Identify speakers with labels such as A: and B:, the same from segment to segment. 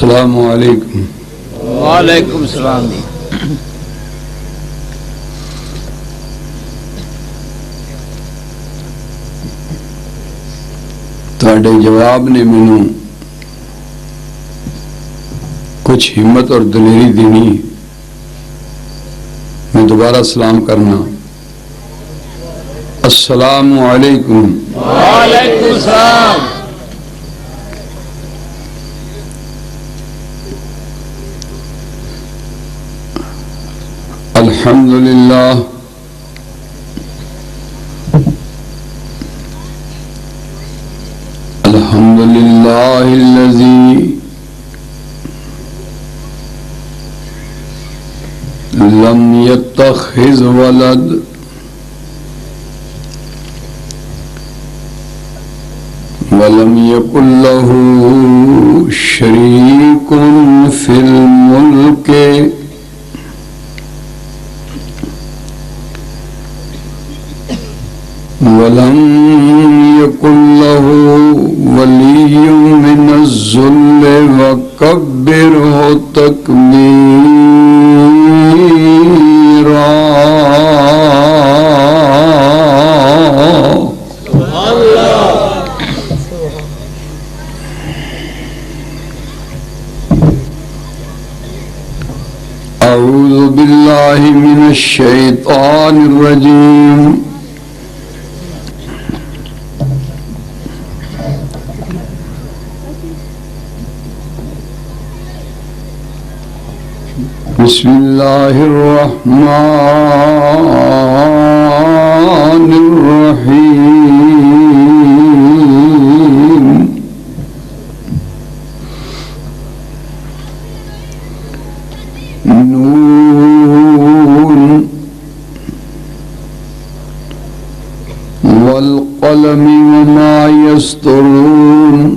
A: السلام علیکم۔
B: وعلیکم السلام۔
A: تواڈے جواب نے مینوں کچھ ہمت اور دلیری دینی، میں دوبارہ سلام کرنا۔ السلام علیکم۔
B: وعلیکم السلام۔
A: الحمد للہ الحمد للہ الذی لم يتخذ ولد ولم يكن له شريك في الملك ولم يكن له ولي من الذل وكبره تكبيرا۔ أعوذ بالله من الشيطان الرجيم۔ بسم اللہ الرحمن الرحیم۔ نون والقلم وما يسطرون۔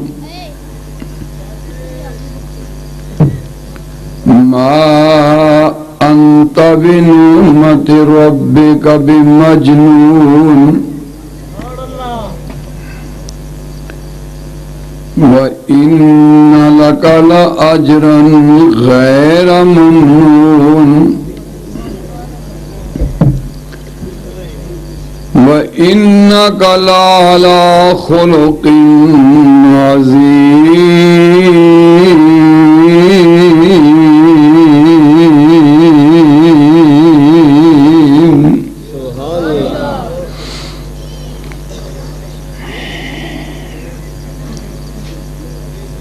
A: ما أنت بنعمة ربك بمجنون وإن لك لأجرا غير ممنون وإنك لعلى خلق عظيم۔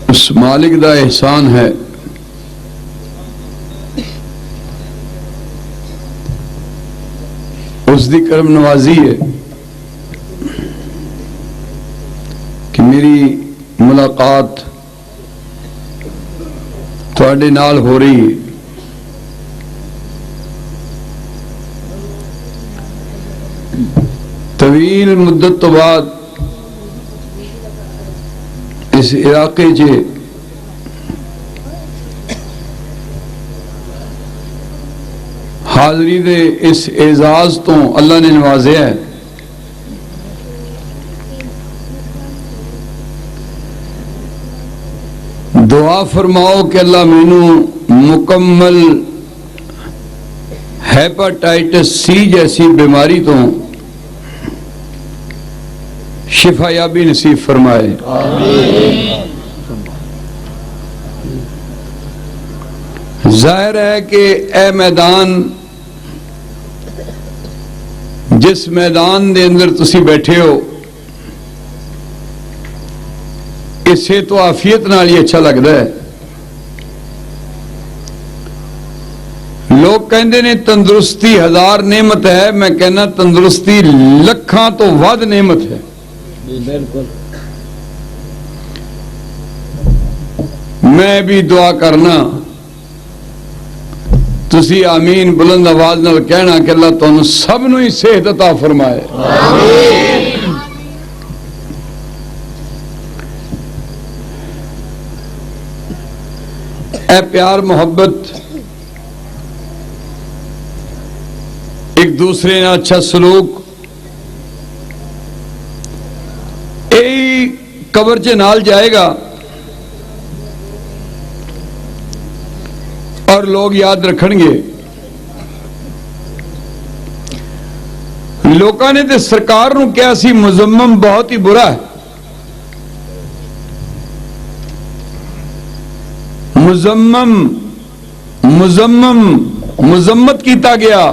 A: اس مالک دا احسان ہے اس دی کرم نوازی ہے کہ میری ملاقات تواڈے نال ہو رہی ہے۔ طویل مدت تو بعد اس علاقے چے حاضری دے اس اعزاز تو اللہ نے نوازیا ہے۔ دعا فرماؤ کہ اللہ مینوں مکمل ہیپاٹائٹس سی جیسی بیماری تو شفا یابی نصیب فرمائے۔ ظاہر ہے کہ اے میدان، جس میدان دے اندر تسی بیٹھے ہو، اسے تو عافیت نال ہی اچھا لگتا ہے۔ لوگ کہندے نے تندرستی ہزار نعمت ہے، میں کہنا تندرستی لکھاں تو ود نعمت ہے۔
B: بالکل۔
A: میں بھی دعا کرنا، تسی آمین بلند آواز نال کہنا کہ اللہ تانوں سب نوں ہی صحت عطا فرمائے۔
B: آمین۔
A: اے پیار محبت، ایک دوسرے نے اچھا سلوک، قبر چ نال جائے گا اور لوگ یاد رکھن گے لوکاں نے تے سرکار نو کہا سی مذمم بہت ہی برا ہے، مذمت کیتا گیا۔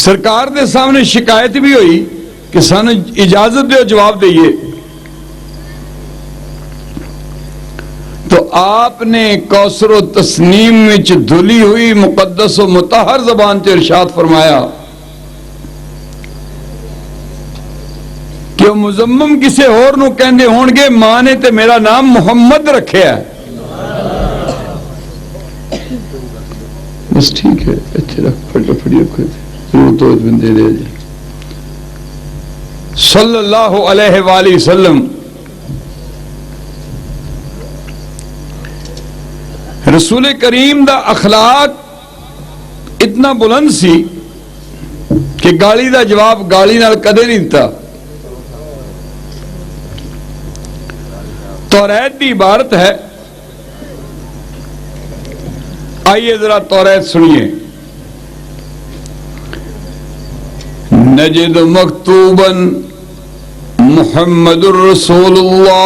A: سرکار دے سامنے شکایت بھی ہوئی کہ سانو اجازت دیو جواب دئیے، تو آپ نے کوثر و تسنیم وچ دھلی ہوئی مقدس و مطہر زبان سے ارشاد فرمایا کہ وہ مزمم کسے اور نو کہندے ہون گے، ماں نے تے میرا نام محمد رکھیا ہے۔ بس ٹھیک ہے، اچھے رکھ پھٹو پھڑی رکھو ضرور تو بندے دے جی صلی اللہ علیہ وآلہ وسلم۔ رسول کریم دا اخلاق اتنا بلند سی کہ گالی دا جواب گالی نال کدے نہیں دیتا۔ توریت دی عبارت ہے، آئیے ذرا توریت سنیے۔ نجد مکتوبا محمد الرسول اللہ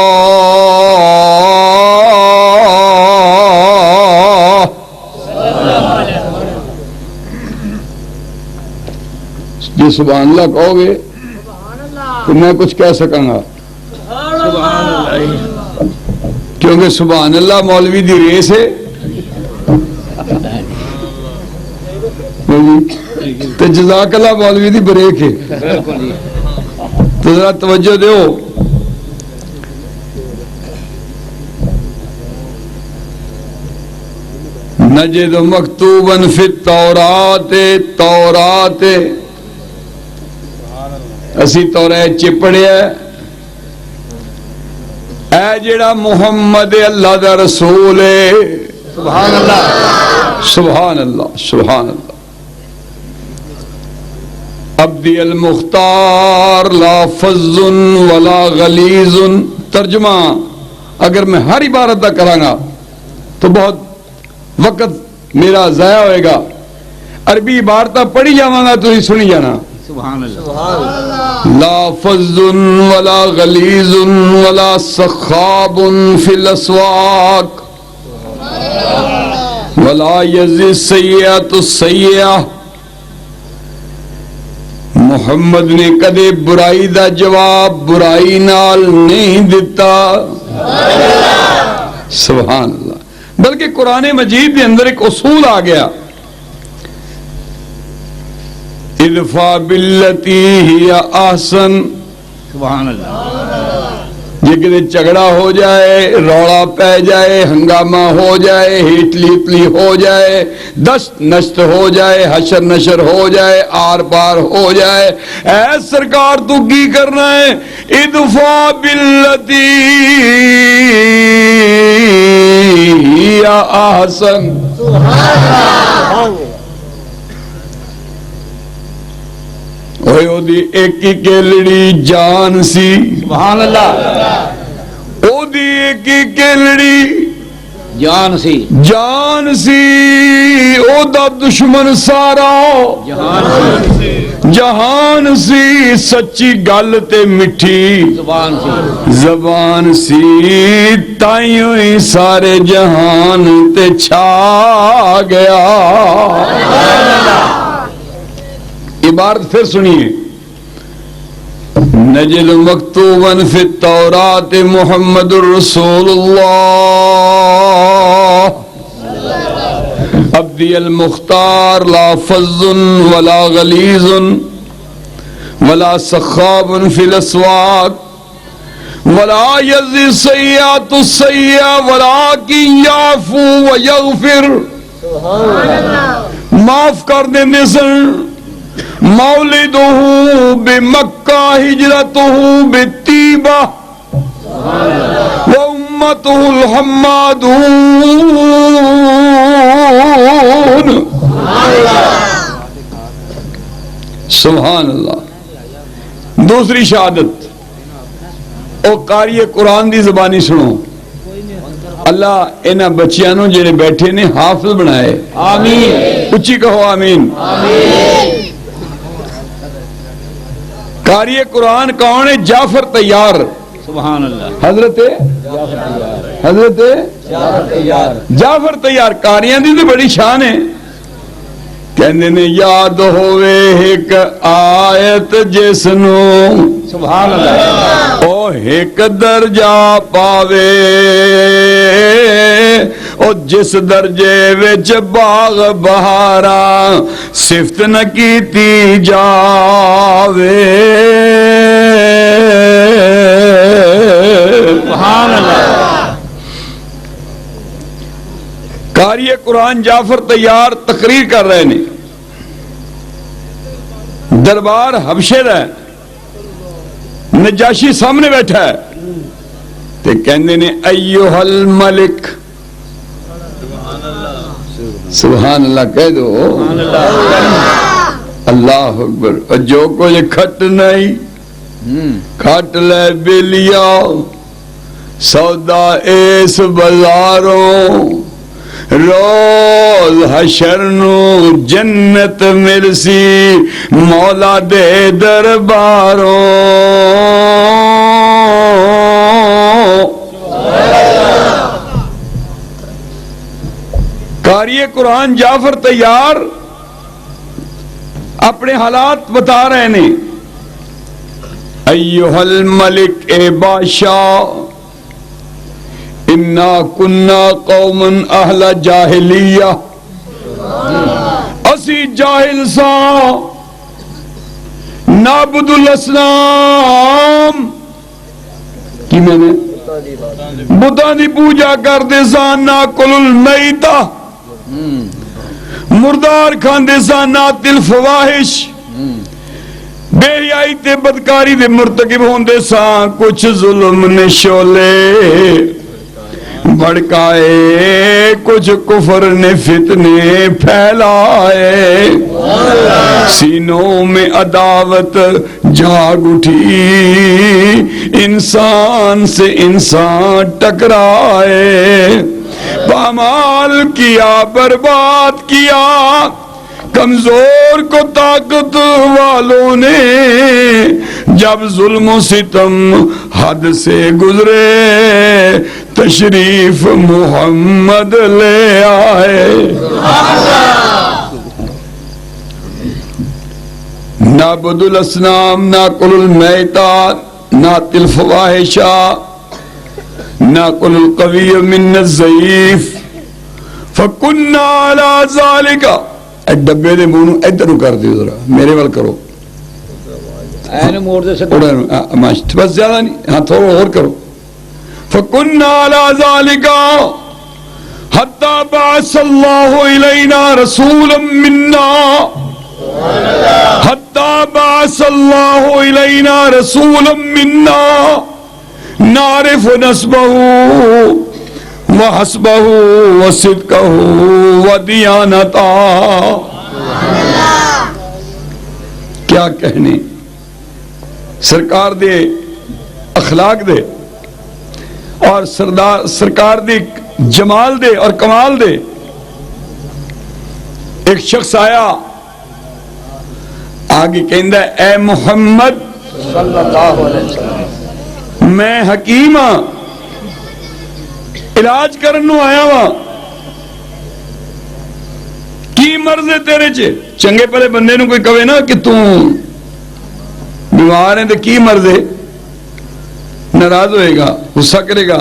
A: جی سبحان اللہ کہو گے تو میں کچھ کہہ سکاں گا، کیونکہ سبحان اللہ مولوی دی ریس ہے تو جزاک اللہ مولوی دی بریک ہے۔ تو ذرا توجہ دیو، نجد مکتوبا فی التورات، تورات اسی توریت چ پڑھیا اے جڑا محمد اللہ دا رسول ہے، سبحان اللہ سبحان اللہ سبحان اللہ، عبدی المختار لا فظ ولا غلیظ۔ ترجمہ اگر میں ہر عبارت دا کراں گا تو بہت وقت میرا ضائع ہوئے گا، عربی عبارت پڑھی جاواں گا تو ہی سنی جانا۔
B: سبحان اللہ۔
A: لا فظ ولا غلیظ ولا سخاب فی الاسواق ولا یزی السیئۃ السیئہ۔ محمد نے کدے برائی دا جواب برائی نال نہیں دیتا، سبحان اللہ، بلکہ قرآن مجید کے اندر ایک اصول آ گیا، ادفع باللتی ہی احسن۔
B: سبحان اللہ۔
A: جی کدے جھگڑا ہو جائے، روڑا پہ جائے، ہنگامہ ہو جائے، ہیٹلی اتلی ہو جائے، دشت نشت ہو جائے، حشر نشر ہو جائے، آر پار ہو جائے، اے سرکار تو کی کرنا ہے؟ ادفع باللتی ہی احسن۔ اوہ او دی ایک ہی کیلڑی جان سی،
B: سبحان اللہ۔
A: او دی ایک ہی کیلڑی
B: جان سی،
A: جان سی، او دا دشمن سارا
B: جہان سی،
A: جہان سی، سچی گل تے مٹھی
B: زبان سی،
A: زبان سی، تائیوں ہی سارے جہان تے چھا گیا۔ عبارت پھر سنیے، نجد مکتوبا فی التورات محمد الرسول اللہ عبدی المختار لا فظ ولا غلیظ ولا سخاب فی الاسواق ولا یزی السیئۃ السیئہ ولکن یعفو ویغفر۔ معاف کر دینے سن، مولدہ بمکہ ہجرتہ بطیبہ وامتہ الحمادون۔ سبحان اللہ۔ دوسری شہادت، او قاری قرآن دی زبانی سنو اللہ انہاں بچیاں نوں جڑے بیٹھے نے حافظ بنائے
B: آمین
A: اچھی کہو آمین قاری قرآن کون ہے جعفر طیار
B: سبحان اللہ
A: حضرت جعفر طیار قاریاں دی تو بڑی شان ہے کہندے نے یاد ہوئے ایک آیت جس نوں
B: سبحان اللہ
A: او ایک درجہ پاوے او جس درجے وچ باغ بہاراں صفت نہ کیتی جاوے
B: سبحان اللہ
A: قاری قرآن جعفر طیار تقریر کر رہے نے دربار حبشے دا ہے نجاشی سامنے بیٹھا ہے تے کہندے نے ایوہ الملک سبحان اللہ کہہ دو اللہ اکبر اور جو کچھ کھٹ نہیں کھٹ لے بلیا سودا اس بازاروں روز حشر نو جنت مرسی مولا دے درباروں قاری قرآن جعفر طیار اپنے حالات بتا رہے نے ایوہ الملک اے بادشاہ انا کننا قوما اہل جاہلیہ اسی جاہل سا نعبد الاسلام کی میں نے بتاں دی پوجا کر دے سا ناکل المیتہ مردار کھان دے سا نات الفواحش بے حیائی تے بدکاری دے مرتکب ہون دے سا کچھ ظلم نے شولے بھڑکائے کچھ کفر نے فتنے پھیلائے سینوں میں عداوت جاگ اٹھی انسان سے انسان ٹکرائے پامال کیا برباد کیا کمزور کو طاقت والوں نے جب ظلم و ستم حد سے گزرے تشریف محمد لے آئے نعبد الاسنام ناکل المیتات نات الفواحشہ ناکل القوی من الضعیف فکننا علی ذالکہ اے ڈبے دے منہ ادھر کر دیو ذرا میرے وال کرو
B: این موڑ دے سکتے
A: بس زیادہ نہیں ہاں تھوڑا اور کرو فکننا علی ذالکہ حتی بعث اللہ الینا رسولا مننا حتی بعث اللہ الینا رسولا مننا نعرف نسبہ وحسبه وصدقه ودیانتا کیا کہنے سرکار دے اخلاق دے اور سرکار دے جمال دے اور کمال دے ایک شخص آیا آگے کہندہ اے محمد
B: صلی اللہ علیہ وسلم
A: میں حکیم ہاں علاج کرنو آیا وا کی مرض ہے تیرے چے چنگے پہلے بندے نو کوئی کہے نا کہ تو بیمار ہے تو کی مرض ہے ناراض ہوئے گا غصہ کرے گا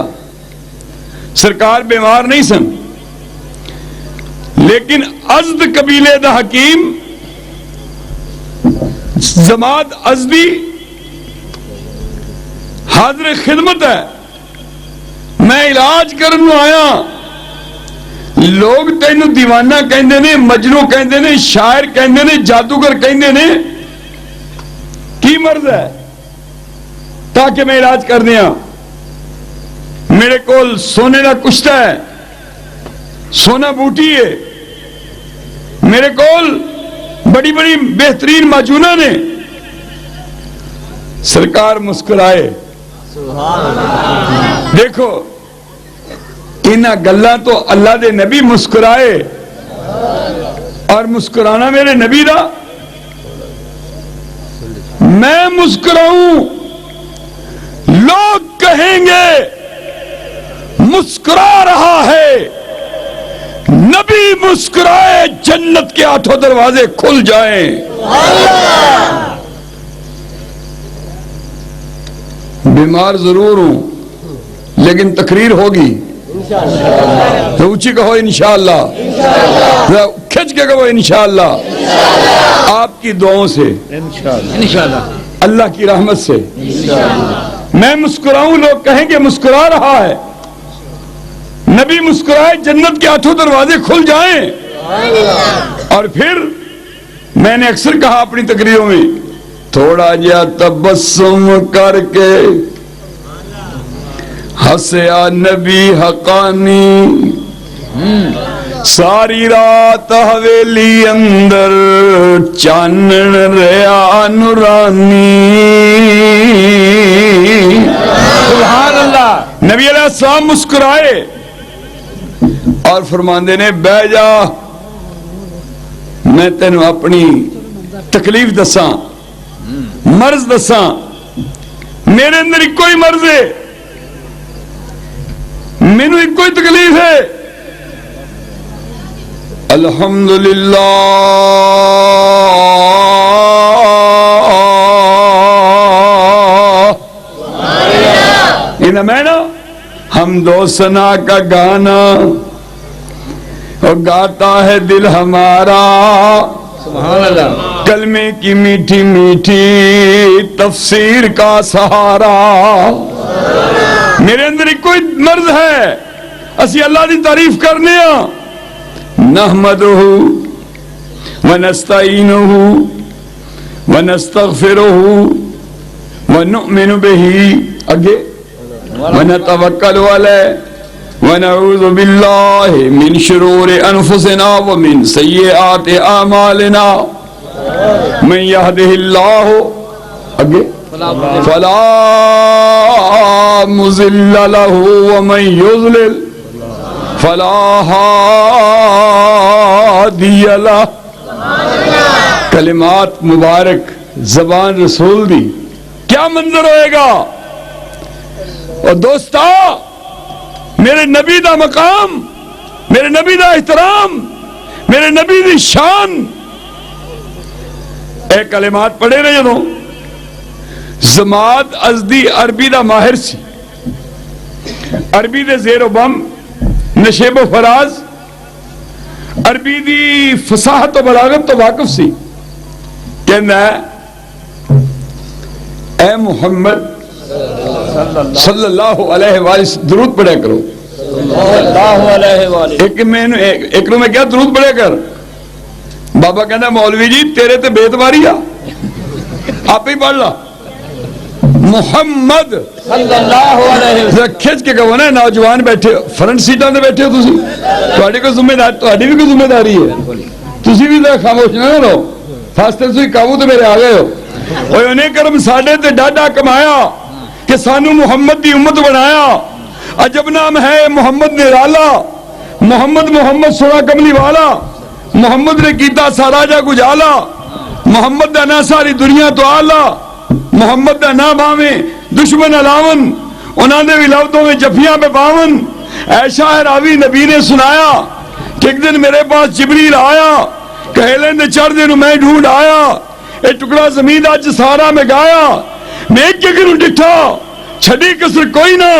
A: سرکار بیمار نہیں سن لیکن ازد قبیلے دا حکیم زماد ازدی حاضر خدمت ہے میں علاج کرنو آیا لوگ تینو دیوانہ کہندے نے مجنو کہندے نے شاعر کہندے نے جادوگر کہندے نے کی مرض ہے تاکہ میں علاج کر دیا میرے کول سونے کا کشتہ ہے سونا بوٹی ہے میرے کول بڑی بڑی بہترین معجونہ نے سرکار مسکرائے دیکھو انہاں گلاں تو اللہ دے نبی مسکرائے، اور مسکرانا میرے نبی دا، میں مسکراؤں لوگ کہیں گے مسکرا رہا ہے، نبی مسکرائے جنت کے 8 دروازے کھل جائیں۔ بیمار ضرور ہوں لیکن تقریر ہوگی، اونچی کہو انشاءاللہ، کھچ کے کہو انشاءاللہ، آپ کی دعاؤں سے،
B: انشاءاللہ
A: اللہ کی رحمت سے میں مسکراؤں، لوگ کہیں گے مسکرا رہا ہے، نبی مسکرائے جنت کے 8 دروازے کھل جائیں۔ اور پھر میں نے اکثر کہا اپنی تقریروں میں، تھوڑا جا تبسم کر کے ہسیا نبی حقانی، ساری رات حویلی اندر چانن ریا نورانی۔
B: سبحان اللہ۔
A: نبی علیہ السلام مسکرائے اور فرماندے نے بہ جا، میں تینوں اپنی تکلیف دساں، مرض دساں، میرے اندر ایک کوئی مرض ہے، مینوں ایک کوئی تکلیف ہے۔ الحمدللہ انہیں میں نا حمد و ثنا کا گانا اور گاتا ہے دل ہمارا،
B: سبحان اللہ۔
A: کلمے کی میٹھی میٹھی تفسیر کا سہارا۔ میرے اندر ایک کوئی مرض ہے، اسی اللہ دی تعریف کرنے ہاں، نحمدہ ونستعینہ ونستغفرہ ونؤمن بہ، اگے ونتوکل علیہ ونعوذ باللہ من شرور انفسنا ومن سیئات اعمالنا، من یہدہ اللہ اگے فلا مضل له ومن يضلل فلا هادي له۔ کلمات مبارک زبان رسول دی، کیا منظر ہوئے گا؟ اور دوستا میرے نبی دا مقام، میرے نبی دا احترام، میرے نبی دی شان، اے کلمات پڑھے رہے جنوں زماد ازدی عربی دا ماہر سی، عربی دے زیر و بم نشیب و فراز، عربی دی فصاحت و بلاغت تو واقف سی، کہنا ہے اے محمد صلی اللہ علیہ وآلہ درود پڑھے کرو،
B: اللہ علیہ وآلہ۔
A: ایک میں کیا درود پڑھے کر؟ بابا کہنا مولوی جی تیرے تے بیتواری آ، آپ ہی پڑھ لا محمد
B: صلی اللہ علیہ وسلم۔
A: کھچ کے کہو نا، نوجوان بیٹھے فرنٹ سیٹاں تے بیٹھے ہو تسی، تہاڈی کوئی ذمہ داری، تہاڈی بھی کوئی ذمہ داری ہے، تسی بھی ذرا خاموش نہ رہو، فاستے سے قابو تے میرے آ گئے ہو۔ اوے انہیں کرم ساڈے تے ڈاڈا کمایا کہ سانو محمد دی امت بنایا، عجب نام ہے محمد نرالا، محمد محمد سونا کملی والا، محمد نے کیتا سارا جا گجالا، محمد دا نا ساری دنیا تو آلہ، محمد دا نا باویں دشمن علاون، انہاں دے بھی لفظوں میں جفیاں پہ باون۔ ایشا ہے راوی نبی نے سنایا کہ ایک دن میرے پاس جبریل آیا، کہلیں دے چڑھ دے نو میں ڈھونڈ آیا، اے ٹکڑا زمین آج سارا میں گایا، میں ایک کے گروں ڈٹھا چھڑی کسر کوئی نہ،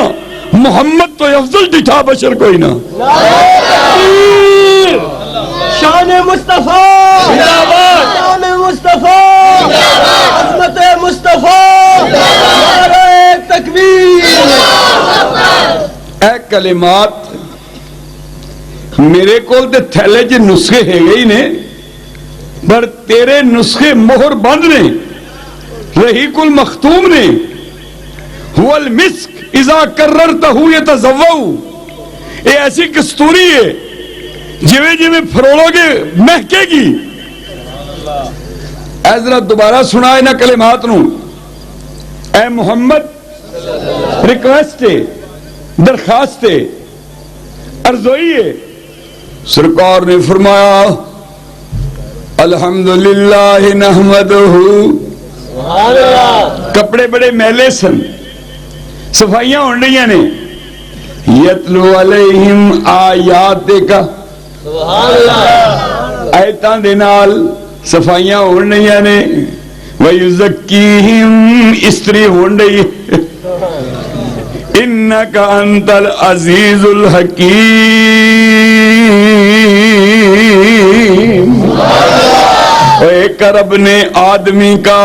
A: محمد تو افضل ڈٹھا بشر کوئی نہ۔
C: شان مصطفیٰ، شان مصطفیٰ، عظمت مصطفیٰ، نعرہ تکبیر۔
A: اے کلمات میرے کول تے تھیلے چ نسخے ہے گئی نے، پر تیرے نسخے مہر بند نے، رحیق المختوم نے، هو المسک اذا کررتہ یتزوؤ، اے ایسی کستوری ہے جویں جویں پھرولو گے مہکے گی۔ اے ذرا دوبارہ سنا انہاں کلمات نو، اے محمد ریکویسٹ ہے، درخواست ہے، ارزوئی ہے. سرکار نے فرمایا الحمدللہ نحمدہ. کپڑے بڑے میلے سن، صفائیاں ہون رہی نے. یتلو علیہم آیاتک، آیتاں دے نال صفائیاں ہون رہی نے. وَيُزَكِّيهِمْ استری ہون رہی. انک انت العزیز الحکیم. ایک رب نے آدمی کا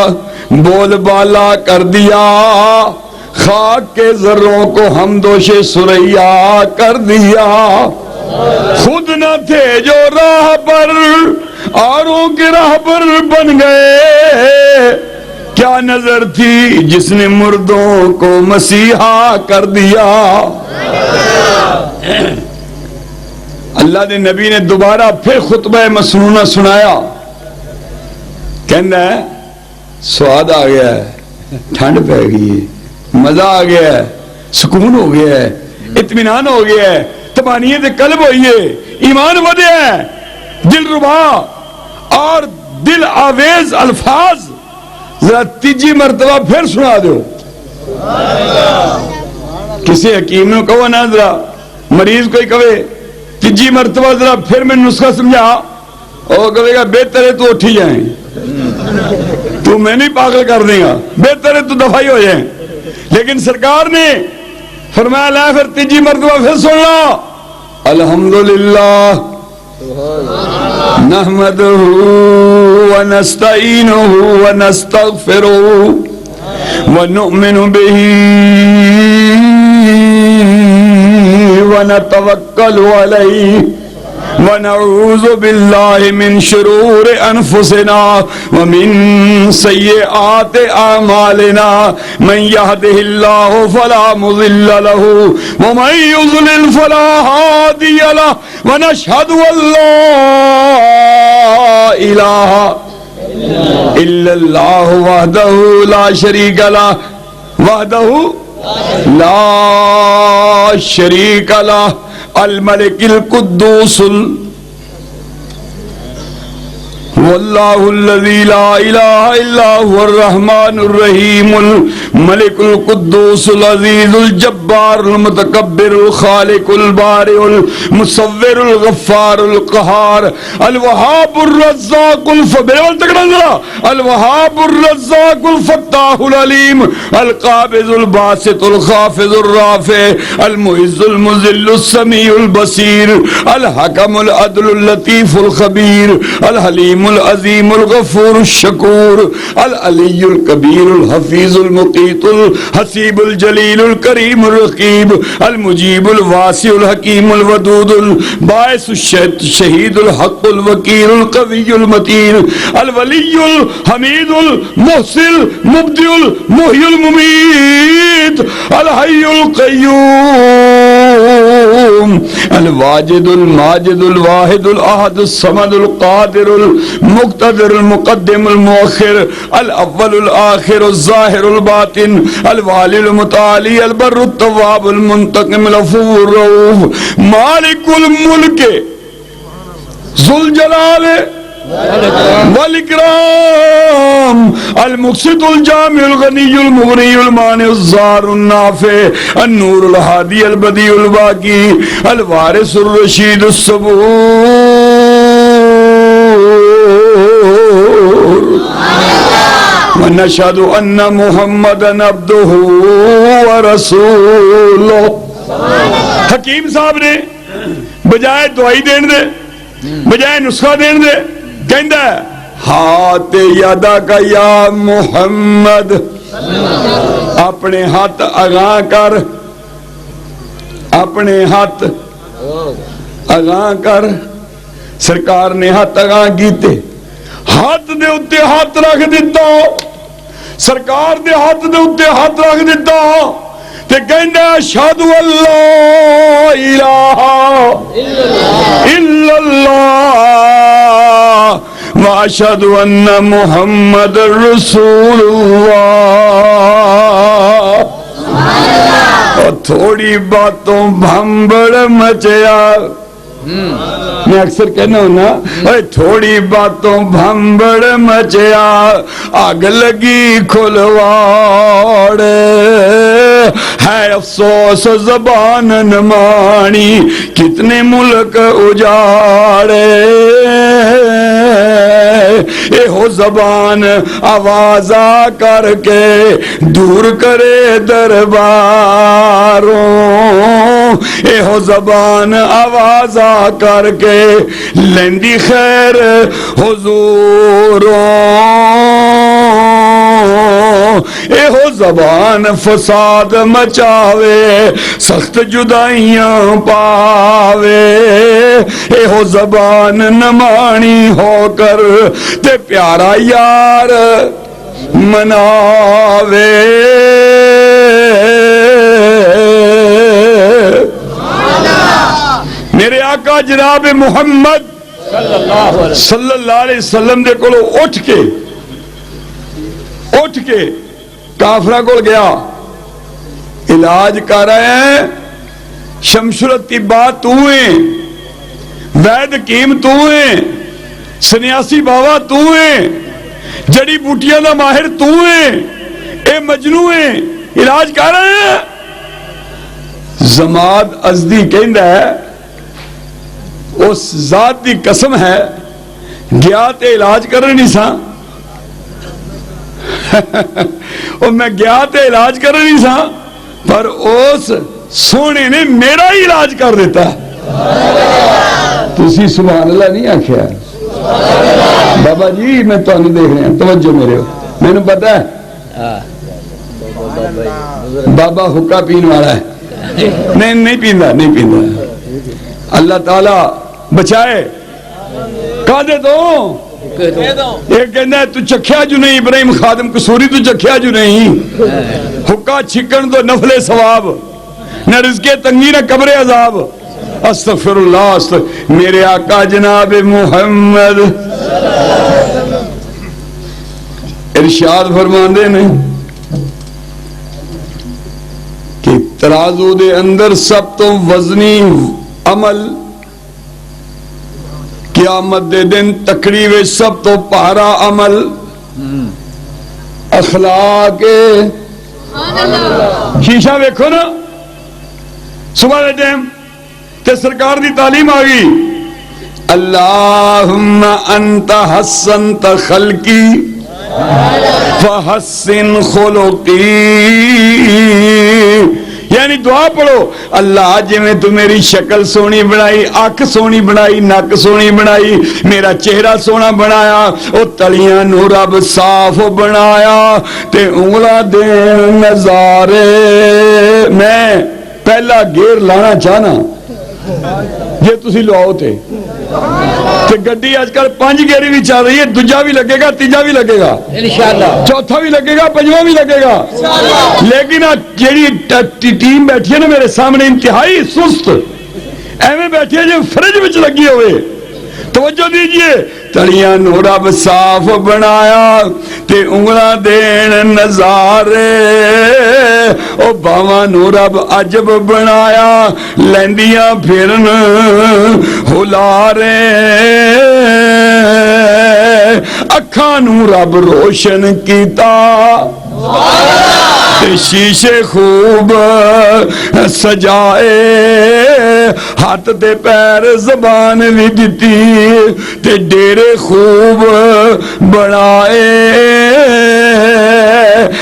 A: بول بالا کر دیا، خاک کے ذروں کو حمدوش سریا کر دیا. خود نہ تھے جو راہ پر، اوروں کے راہ پر بن گئے. کیا نظر تھی جس نے مردوں کو مسیحا کر دیا. اللہ نے نبی نے دوبارہ پھر خطبہ مسنونہ سنایا. کہنا ہے سواد آ گیا ہے، ٹھنڈ پہ گئی ہے، مزہ آ گیا ہے، سکون ہو گیا ہے، اطمینان ہو گیا ہے، طمانینت قلب ہوئی ہے، ایمان ودیا ہے. دل ربا اور دل آویز الفاظ ذرا تیجی مرتبہ پھر سنا دو. کسی حکیم نے کہو نا، ذرا مریض کوئی کہے تیجی مرتبہ ذرا پھر میں نسخہ سمجھا، اور کہے گا بہتر ہے تو اٹھی جائیں، تو میں نہیں پاگل کر دیں گا، بہتر ہے تو دفاعی ہو جائیں. لیکن سرکار نے فرمایا لا پھر تیجی مرتبہ پھر سن لو. الحمدللہ نحمدہ ونستعینہ ونستغفرہ ونؤمن بہ ونتوکل علیہ ونعوذ باللہ من شرور انفسنا ومن سیئات اعمالنا. من یہدہ اللہ فلا مضل لہ ومن یضلل فلا ہادی لہ. ونشہد ان لا الہ الا اللہ وحدہ لا شریک لہ وحدہ لا شریک لہ الملک القدوس واللہ الذی لا الہ الا هو الرحمن الرحیم الملک القدوس العزیز الجبار المتکبر الخالق البارئ المصور الغفار القہار الوہاب الرزاق الوہاب الرزاق الفتاح العلیم القابض الباسط الخافض الرافع المعز المذل السمیع البصیر الحکم العدل اللطیف الخبیر الحلیم العظیم الغفور الشکور العلی الکبیر الحفیظ المقیت الحسیب الجلیل الکریم الرقیب المجیب الواسع الحکیم الودود الباعث الشہید الحق الوکیل القوی المتین الولی الحمید المحسن المبدع المحیی الممیت الحی القیوم الواجد الماجد الواحد الاحد الصمد القادر المقتدر المقدم المؤخر الاول الآخر الظاہر الباطن الوالی المتعالی البر التواب المنتقم العفو الرؤوف مالک الملک ذو الجلال والاکرام المقسط الجامع الغنی المغنی المانع الزار النافع النور الہادی البدیع الباقی الوارث الرشید الصبور ونشهد ان محمدا عبدہ ورسولہ. حکیم صاحب نے بجائے دعائی دین دے، بجائے نسخہ دین دے، کہندہ ہے ہاتھ یادہ کا یا محمد، اپنے ہاتھ اگاں کر، اپنے ہاتھ اگاں کر. سرکار نے ہاتھ اگاں کیتے، ہاتھ دے اتے ہاتھ رکھ دیتا، سرکار دے ہاتھ دے اتے ہاتھ رکھ دیتا تے کہندہ اشہد ان لا الہ الا اللہ واشہد ان محمد رسول اللہ. تھوڑی باتوں بھمبڑ مچیا. میں اکثر کہنا ہوں نا اے تھوڑی باتوں بھمبڑ مچیا, آگ لگی کھلواڑ, ہے افسوس زبان نمانی کتنے ملک اجاڑے. اے ہو زبان آوازہ کر کے دور کرے درباروں, اے ہو زبان آوازہ کر کے لیندی خیر حضوروں. اے ہو زبان فساد مچاوے سخت جدائیاں پاوے, اے ہو زبان نمانی ہو کر تے پیارا یار مناوے. میرے آقا جناب محمد صلی اللہ علیہ وسلم دے کولو اٹھ کے کافرہ کول گیا, علاج کر رہے ہیں. شمس الطباء تو ہیں, وید حکیم تو ہیں, سنیاسی بابا تو ہیں, جڑی بوٹیاں دا ماہر تو ہیں, اے مجنو ہیں, علاج کر رہے ہیں. زماد ازدی کہندا ہے اس ذات دی قسم ہے گیا تے علاج کرنے نہیں سا. اور میں گیا تے علاج کرنے نہیں سا, پر اس سونے نے میرا ہی علاج کر دیتا ہے. تسی سبحان اللہ نہیں آکھیا بابا جی, میں تو نہیں دیکھ رہے ہیں, توجہ میرے ہو. میں نے پتا ہے بابا حکا پین والا ہے, نہیں پیندا. اللہ تعالی بچائے. کہا دے دو ایک کہنا ہے تو چکھیا جو نہیں, ابراہیم خادم قصوری تو چکھیا جو نہیں. حکا چھکن تو نفل ثواب, نہ رزق تنگی نہ قبر عذاب. استغفر اللہ. میرے آقا جناب محمد ارشاد فرماندے نے کہ ترازو دے اندر سب تو وزنی عمل قیامت دے دن تکڑی وے سب تو پہرا عمل اخلاق. شیشہ ویکھو نا صبح دے ٹائم تے سرکار دی تعلیم آ گئی, اللہم انت حسنت خلقی فحسن خلقی. یعنی دعا پڑھو, اللہ جی میں تو میری شکل سونی بنائی, اکھ سونی بنائی, نک سونی بنائی, میرا چہرہ سونا بنایا, او تلیاں نو رب صاف بنایا, تے انگلا دین نظارے. میں پہلا گیر لانا چاہنا یہ تسی لواؤ تے گڈی آج کل 5 گیری بھی چل رہی ہے, دوجا بھی لگے گا, تیجا بھی لگے گا انشاءاللہ, چوتھا بھی لگے گا, پنجواں بھی لگے گا. لیکن جیڑی ٹیم بیٹھی ہے نا میرے سامنے انتہائی سست, ایویں بیٹھی ہے جو فرج وچ لگی ہوئے. توجہ دیجئے, تڑیاں نو رب صاف بنایا تے انگلاں دین نظارے, او باواں نو رب عجب بنایا لیندیاں پھرن ہلارے, اکھاں نو رب روشن کیتا تے شیشے خوب سجائے, ہاتھ تے پیر زبان بھی دتی تے ڈیرے خوب بنائے,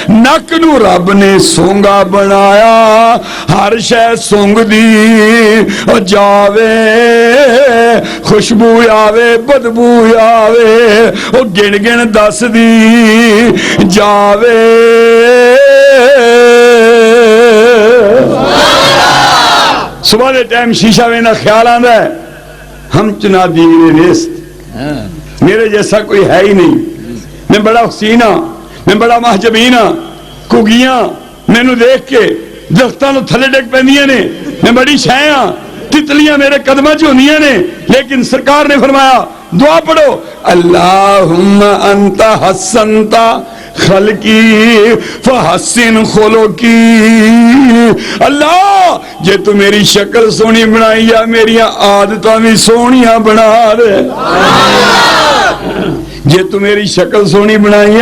A: نک نو رب نے سونگا بنایا ہر شے سونگ دی جاوے, خوشبو آوے بدبو آوے, او گن گن دس دی جاوے. صبح دے ٹائم شیشہ وینا خیال آندا ہے ہم چنا دینے نیست, میرے جیسا کوئی ہے ہی نہیں, میں بڑا حسین ہاں, میں بڑا محجبین ہاں, کگیاں مینوں دیکھ کے درختاں نوں تھلے ڈگ پیندیاں نے, میں بڑی شے ہاں, تتلیاں میرے قدماں چ ہوندیاں نے. لیکن سرکار نے فرمایا دعا پڑھو, اللہم انت حسنت خلقی فحسن خلقی. اللہ جے تو میری شکل سونی بنائی یا میری عادتاں بھی سونیاں بنا دے. جے تو میری شکل سونی بنائی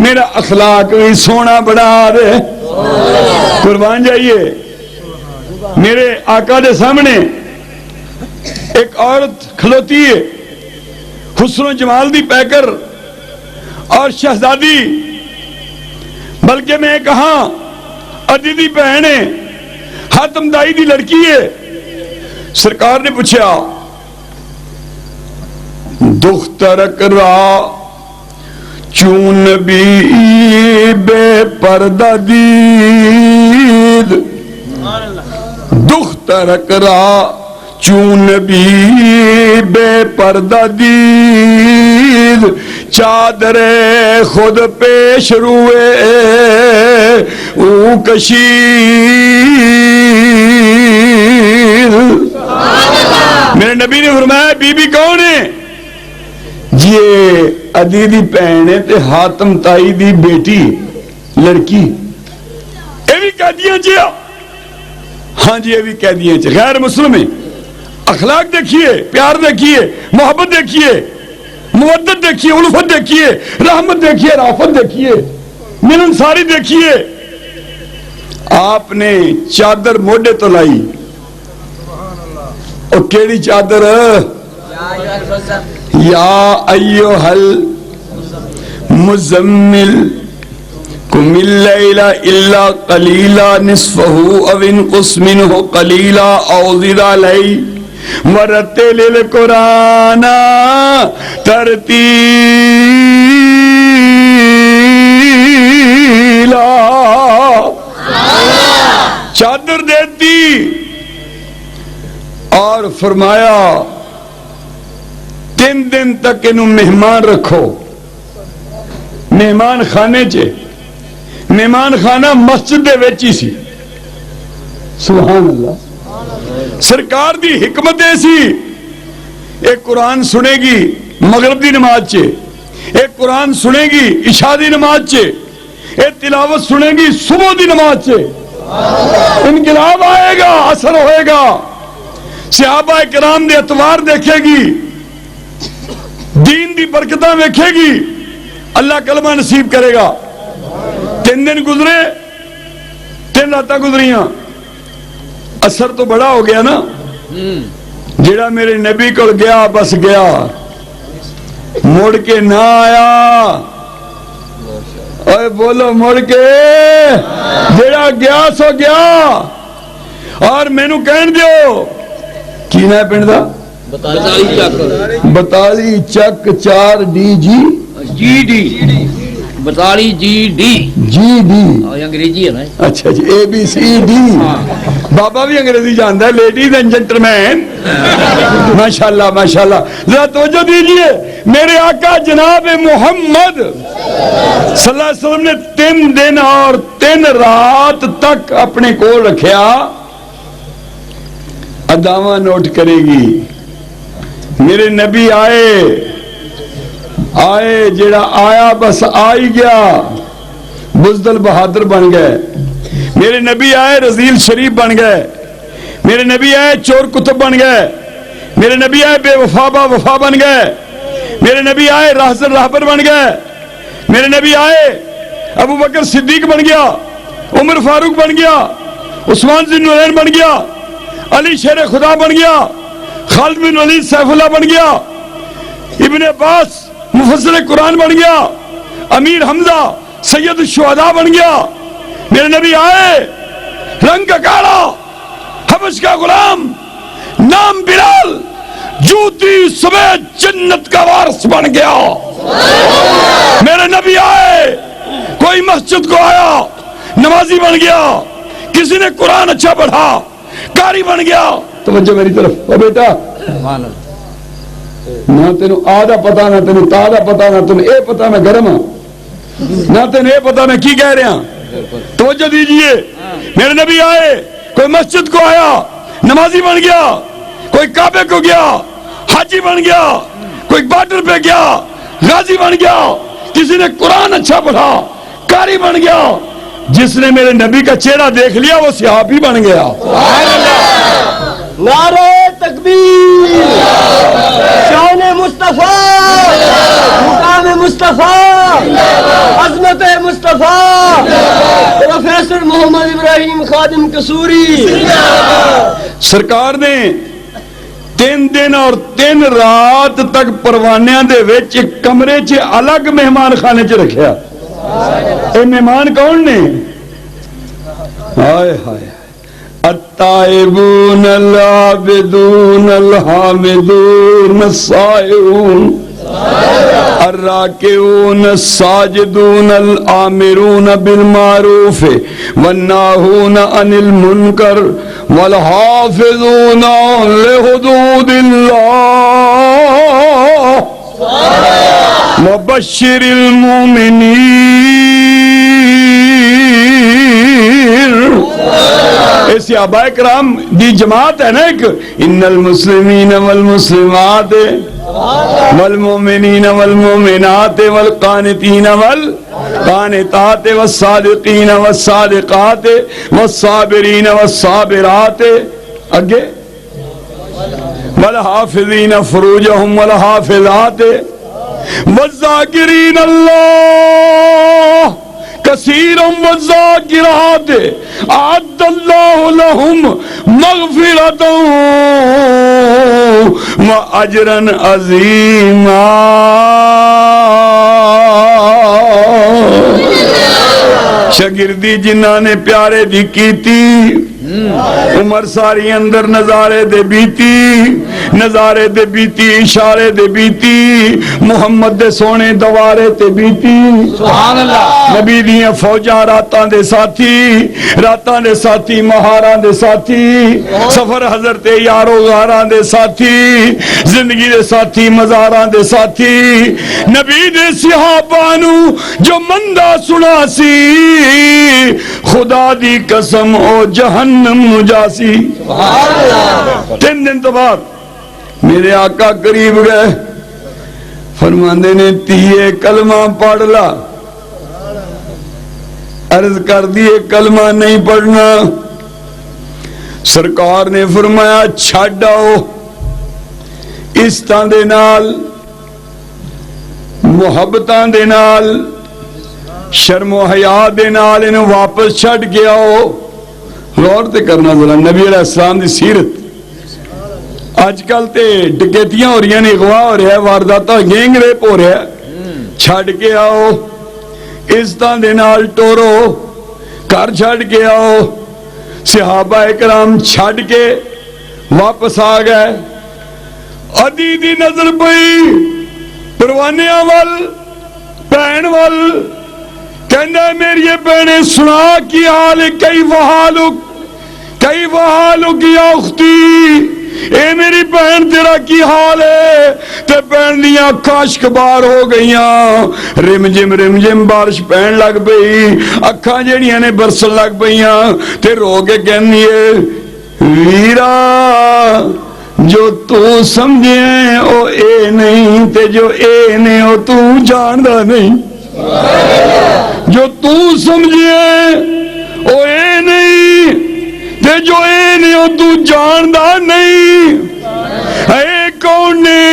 A: میرا اخلاق بھی سونا بنا دے. قربان جائیے. میرے آقا دے سامنے ایک عورت کھلوتی ہے, حسن و جمال دی پیکر اور شہزادی, بلکہ میں کہاں ادی دی بہن ہے, حاتم دائی دی لڑکی ہے. سرکار نے پوچھا دخترک را چون بھی بے پردہ دید, دخترک را چون بھی بے پردہ دید, چادر خود پیش روئے او کشید. میرے نبی نے فرمایا بی بی کون ہے؟ یہ ادی دی بہن ہے تے حاتم تائی دی بیٹی لڑکی. یہ بھی قیدیاں چیا, ہاں جی یہ بھی قیدیاں چیا. غیر مسلم ہے. اخلاق دیکھیے, پیار دیکھیے, محبت دیکھیے, مودت دیکھیے, الفت دیکھیے, رحمت دیکھیے, رافت دیکھیے, ملنساری دیکھیے. آپ نے چادر موڈے تو لائی, اور کیڑی چادر؟ یا ایھا المزمل قم اللیل الا قلیلا نصفہ او انقص منہ قلیلا او زد علیہ ورتل القرآن ترتیلا. چادر دیتی اور فرمایا 3 دن تک انہوں مہمان رکھو. مہمان خانے چے, مہمان خانہ مسجد دے ویچی سی. سبحان اللہ. سرکار دی حکمت ایسی, ایک قرآن سنے گی مغرب دی نماز چے, ایک قرآن سنے گی عشاء دی نماز چے, ایک تلاوت سنے گی صبح دی نماز چے. انقلاب آئے گا, اثر ہوئے گا. صحابہ کرام دے اتوار دیکھے گی, دین دی برکتاں دیکھے گی, اللہ کلمہ نصیب کرے گا. 3 دن گزرے, 3 راتاں گزریاں, اثر تو بڑا ہو گیا نا. جڑا میرے نبی کو گیا بس گیا, مڑ کے نہ آیا. اوے بولو مڑ کے, جڑا گیا سو گیا. اور مینوں کہن دیو کی نہ پنڈ دا بتالی چک 4 ڈی جی
B: جی ڈی, بتالی G D,
A: G D
B: Angrezi ہے نا.
A: اچھا جی, اے بی سی ڈی. بابا بھی انگریزی جانتا ہے, لیڈیز اینڈ جنٹلمین. ماشاءاللہ ماشاءاللہ. ذرا توجہ دیجئے. میرے آقا جناب محمد صلی اللہ علیہ وسلم نے 3 دن اور 3 رات تک اپنے کو رکھیا. اداواں نوٹ کرے گی. میرے نبی آئے جڑا آیا بس آ ہی گیا, بزدل بہادر بن گئے. میرے نبی آئے رزیل شریف بن گئے. میرے نبی آئے چور کتب بن گئے. میرے نبی آئے بے وفا با وفا بن گئے. میرے نبی آئے راہزر راہبر بن گئے. میرے نبی آئے ابو بکر صدیق بن گیا, عمر فاروق بن گیا, عثمان ذی النورین بن گیا, علی شیر خدا بن گیا, خالد بن ولید سیف اللہ بن گیا, ابن عباس مفسر قرآن بن گیا, امیر حمزہ سید الشہداء بن گیا. میرے نبی آئے رنگ کا کالا, حبش کا غلام, نام بلال, جوتی سمیت جنت کا وارث بن گیا. میرے نبی آئے, کوئی مسجد کو آیا نمازی بن گیا, کسی نے قرآن اچھا پڑھا قاری بن گیا. توجہ میری طرف. او بیٹا نہ تینوں آ دا پتا, نہ تینوں تا دا پتا, نہ تینوں اے پتا میں گرم ہوں, نہ تینوں اے پتا میں کی کہہ رہا ہوں. توجہ دیجئے. میرے نبی آئے, کوئی مسجد کو آیا نمازی بن گیا, کوئی کعبے کو گیا حاجی بن گیا, کوئی بارڈر پہ گیا غازی بن گیا, کسی نے قرآن اچھا پڑھا قاری بن گیا، جس نے میرے نبی کا چہرہ دیکھ لیا وہ صحابی بن گیا.
C: نعرہ تکبیر، شان مصطفیٰ، مقام مصطفیٰ، عظمت مصطفیٰ، پروفیسر محمد ابراہیم خادم قصوری.
A: سرکار نے 3 دن اور 3 رات تک پروانیاں دے وچ ایک کمرے چ الگ مہمان خانے چ رکھیا. اے مہمان کون نے؟ ہائے ہائے، التائبون العابدون الحامدون السائحون الراکعون الساجدون الآمرون بالمعروف والناہون عن المنکر والحافظون لحدود اللہ وبشر المؤمنین. ایسی صحابہ کرام دی جماعت ہے نا ایک، ان المسلمین والمسلمات والمؤمنین والمؤمنات والقانتین والقانتات والصادقین والصادقات والصابرین والصابرات، اگے والحافظین فروجہم والحافظات والذاکرین اللہ کثیرا والذاکرات اعد اللہ لہم مغفرتا واجرا عظیما. شاگردی جنہاں نے پیارے دی کیتی، عمر ساری اندر نظارے دے بیتی، نظارے دے بیتی، اشارے دے بیتی، محمد دے سونے دوارے تے بیتی.
B: سبحان اللہ.
A: نبی دیاں فوجاں راتاں دے ساتھی مہاراں دے ساتھی، سفر حضرت یارو غاراں دے ساتھی، زندگی دے ساتھی مزاراں دے ساتھی. نبی دے صحابہ نو جو مندہ سنا سی، خدا دی قسم او جہنم نجاسی. 3 دن تو بعد میرے آقا قریب گئے، فرماندے نے 30 کلمہ پڑھ لا. عرض کر دیے کلمہ نہیں پڑھنا. سرکار نے فرمایا چھڈ آؤ، اس طرح دے نال محبتاں دے نال شرم و حیا دے نال انہوں واپس چھڈ کے آؤ. غور تے کرنا ذرا نبی علیہ السلام دی سیرت. آج کل تے ڈکیتیاں ہو رہی ہیں، اغوا ہو رہا ہے، وارداتاں گینگ ریپ ہو رہا ہے. چھڈ کے آؤ، اس طرح دے نال ٹورو، گھر چھڈ کے آؤ. صحابہ اکرام چھڈ کے واپس آ گئے. ادی دی نظر پئی پروانیاں ول، بہن ول، کہندا میری بہنیں سنا کی حال، کئی وحالک یا اختی، اے میری بہن تیرا کی حال ہے؟ تے بہن دیاں اکھاں اشکبار ہو گئیاں، رم جم بارش پہن لگ پئی، اکھاں جڑیاں نے برسن لگ پئیاں. تے رو کے کہندی ہے ویرا جو تو سمجھے او اے نہیں، تے جو اے نے او تو جاندا نہیں. جو تو سمجھے او اے نہیں، تے جو اے نے او تو جاندا نہیں. اے کون نے؟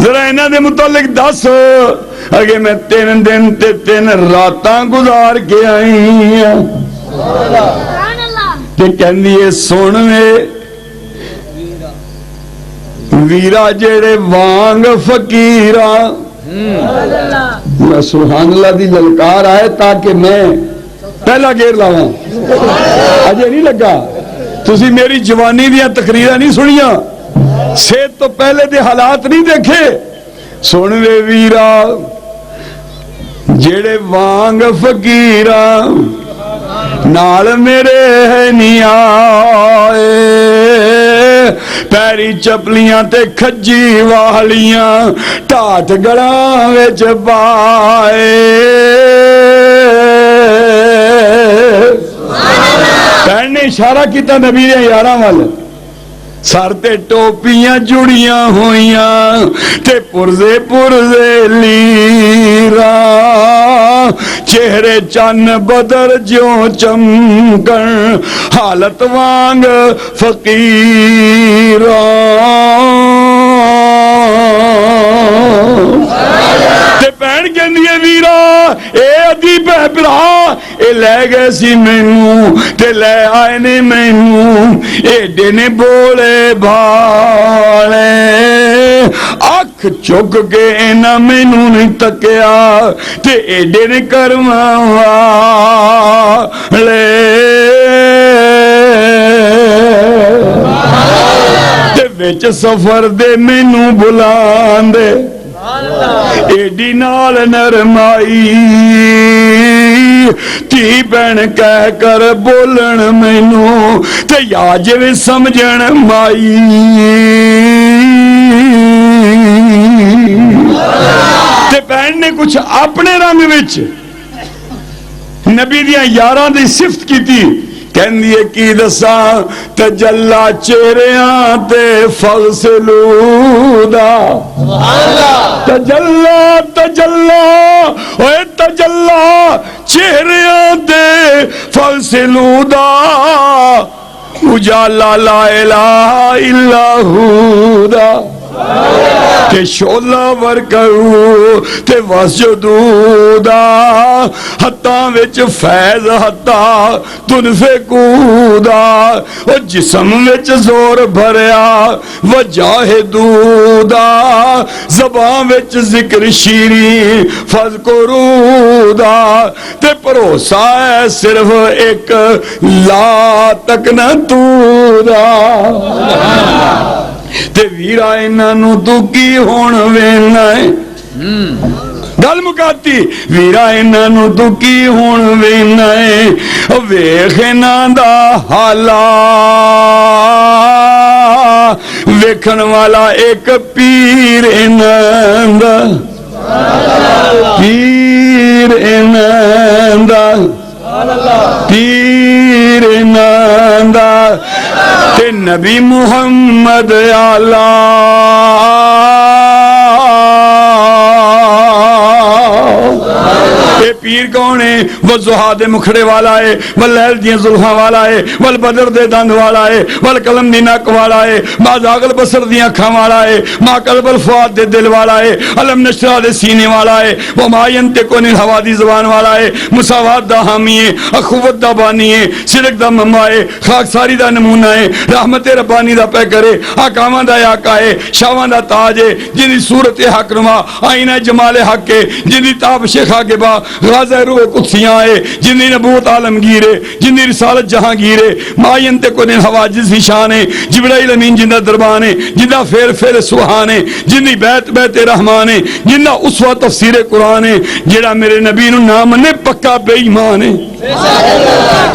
A: ذرا انہاں دے متعلق دس. اگے میں 3 دن تے 3 راتاں گزار کے آئی ہاں. تے کہندی اے سن ویرا جڑے وانگ فقیراں. میں سبحان اللہ دی للکار آئے تاکہ میں پہلا گیر لاواں. اجے نہیں لگا، تسی میری جوانی دیاں تقریراں نہیں سنیاں، صحت تو پہلے دے حالات نہیں دیکھے. سن وے ویرا جڑے وانگ فقیراں نال میرے ہے نہیں آئے، پیری چپلیاں تے کھجی والیاں ٹاٹ گڑاں وچ پائے. بہن نے اشارہ کیتا نبی دے یاراں وال، سر تے ٹوپیاں جڑیاں ہویاں تے پرزے پرزے لیرا چہرے چن بدر جو چمکن حالت وانگ فقیرا تے بہن کہندی ہے ویرا اے ادی بہ برا اے لے گئے سی مینوں تے لے آئے نے مینوں ایڈے نے بولے بھالے اکھ چک کے اینا مینوں نہیں تکیا تے ایڈے نے کرما والے تے وچ سفر دے مینوں بلان دے ایڈی نال نرمائی تی بہن کہہ کر بولن مینوں تے یا جویں سمجھن مائی تے بہن نے کچھ اپنے رنگ وچ نبی دیاں یاراں دی صفت کیتی کہندی ہے کی دساں تجلا چہریاں تے فغسلودا تجلا تجلا اوے تجلا چہریاں تے فغسلودا اجالا لا الہ الا ہوا تے شولا ورکو تے وسجدودا ہتاں وچ فیض ہتا تنفے کودا او جسم وچ زور بھریا وجاہدودا زبان وچ ذکر شیریں فذکرودا تے بھروسہ ہے صرف ایک لا تک نہ تودا تے ویرا انہاں نوں تو کی ہون وینا ہے گل مکاتی ویرا انہاں نوں تو کی ہون وینا ہے ویکھ انہاں دا حالا ویکھن والا ایک پیر انہاں دا پیر انہاں دا پیر انہاں دا تے نبی محمد آلہ اے پیر کون ہے وہ زہا دے مکھڑے والا ہے واللیل دیاں زلفاں والا ہے والبدر دے دند والا ہے والقلم دی نک والا ہے ما زاغل بصر دیاں اکھاں والا ہے ما قلب الفؤاد دے دل والا ہے علم نشرہ دے سینے والا ہے وما ینطق عن الہویٰ دی زبان والا ہے مساوات دا حامی ہے اخوت دا بانی ہے صدق دا مما ہے خاکساری دا نمونہ ہے رحمت ربانی دا پہ کرے آقامہ دا آقا ہے شاواں دا تاج ہے جنہی صورت حق نما آئینہ جمال حق ہے جنہی تاب شیخہ کے با غازہ روح قدسیاں ہے جنہی نبوت عالمگیر ہے جنہی رسالت جہاں ہے ما ینطق عن الہویٰ جس ہی شان ہے جبرائیل امین جندہ دربان ہے جندہ فیر سبحان ہے جنہی بیت رحمان ہے جندہ اسوہ تفسیر قرآن ہے جڑا میرے نبی نو نام نے پکا بے ایمان ہے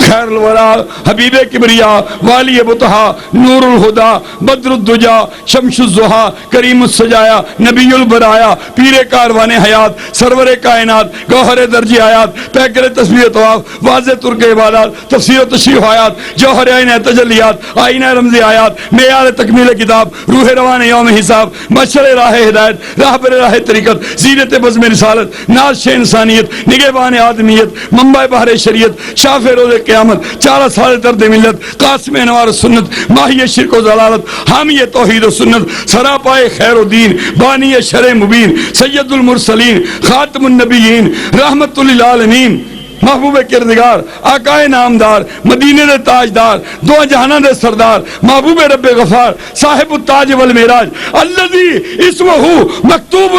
A: خیر الورا حبیب کبریا والی بطہا نور الہدا بدر الدجا شمش الزہا کریم السجایا نبی البرایا پیر کاروان حیات سرور کائنات گوہر درجی آیات پیکر تسبیح طواف واضح ترک عبادات تفسیر تشریح آیات جوہر آئینہ تجلیات آئینہ رمزی آیات معیار تکمیل کتاب روح روان یوم حساب مشر راہ ہدایت راہ پر راہ طریقت زینت بزم رسالت ناز انسانیت نگہبان آدمیت منبع بحر شریعت شاف روز قیامت چارہ سال درد ملت قاسم انوار سنت ماہی شرک و ضلالت حامی توحید و سنت سراپائے خیر و دین بانی شرع مبین سید المرسلین خاتم النبیین رحمت للعالمین محبوب کردگار آقائے نامدار مدینے دے تاجدار دو جہانہ دے سردار محبوب رب غفار صاحب التاج والمیراج الذی اسمہ مکتوب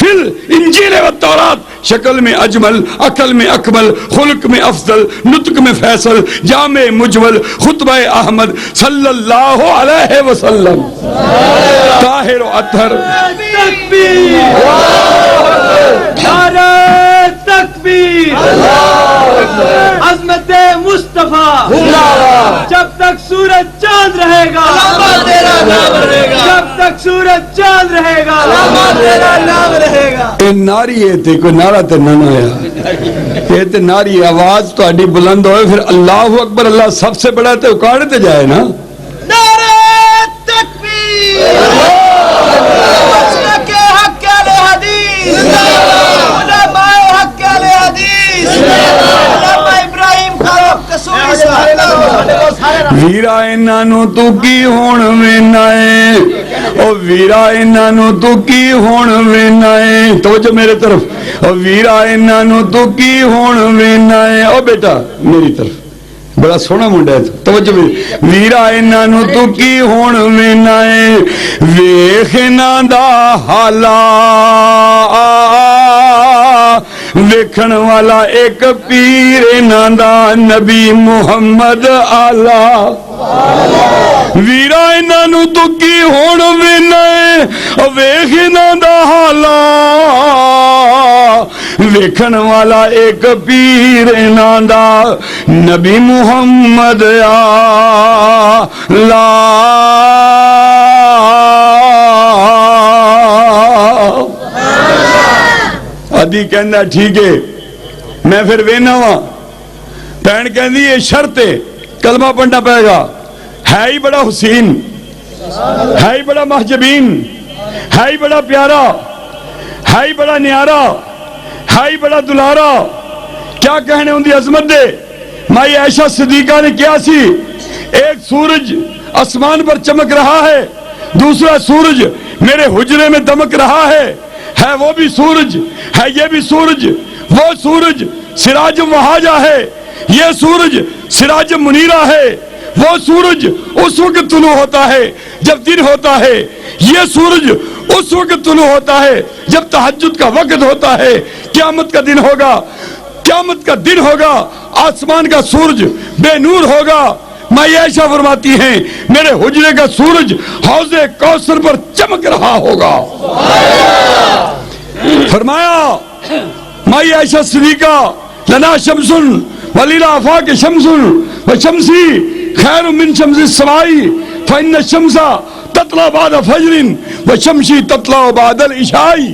A: فی الانجیل والتورات شکل میں اجمل عقل میں اکمل خلق میں افضل نطق میں فیصل جامع مجمل خطبہ احمد صلی اللہ علیہ وسلم طاہر و اطہر
C: تکبیر نعرہ تکبیر عظمت مصطفیٰ جب تک سورج چاند رہے گا جب تک سورج چاند رہے گا
A: اے ناری ہے تے کوئی نعرہ تے نہ آیا یہ تے ناری آواز تو اڈی بلند ہوئے پھر اللہ اکبر اللہ سب سے بڑا تے اکاڑے تے جائے نا
C: نعرہ مسلک حق اہل حدیث علماء حق اہل حدیث علامہ ابراہیم خان قصوری صاحب
A: ویرا انہاں نوں تو کی ہون وینا ہے او ویرا انہاں نوں تو کی ہون وینا ہے توجہ میرے طرف او ویرا انہاں نوں تو کی ہون وینا ہے او بیٹا میری طرف بڑا سونا منڈا ہے توجہ میری ویرا انہاں نوں تو کی ہون وینا ہے ویکھ انہاں دا حالا ویکھن والا ایک پیر انہاں دا نبی محمد آلہ ویرا انہاں نوں تو کی ہون وینا ہے ویکھ انہاں دا حالا ویکھن والا ایک پیر انہاں دا نبی محمد آلہ ادھی کہنا ٹھیک ہے میں پھر وینا ہوا بہن کہندی یہ شرط ہے کلمہ پڑھنا پڑے گا ہے ہی بڑا حسین ہے ہی بڑا محجبین ہے ہی بڑا پیارا ہے ہی بڑا نیارا ہے ہی بڑا دلارا کیا کہنے ہوں دی عظمت دے مائی عائشہ صدیقہ نے کیا سی ایک سورج آسمان پر چمک رہا ہے دوسرا سورج میرے حجرے میں دمک رہا ہے وہ بھی سورج ہے یہ بھی سورج وہ سورج سراج وہاجہ ہے یہ سورج سراج منیرہ ہے وہ سورج اس وقت طلوع ہوتا ہے جب دن ہوتا ہے یہ سورج اس وقت طلوع ہوتا ہے جب تہجد کا وقت ہوتا ہے قیامت کا دن ہوگا قیامت کا دن ہوگا آسمان کا سورج بے نور ہوگا مائی عائشہ فرماتی ہیں میرے حجرے کا سورج حوض کوثر پر چمک رہا ہوگا فرمایا مائی عائشہ صدیقہ لنا شمسن ولیلا آفاق شمسن وشمسی خیر من شمس السمائی فإن الشمس تطلع بعد فجر وشمسی تطلع بعد العشائی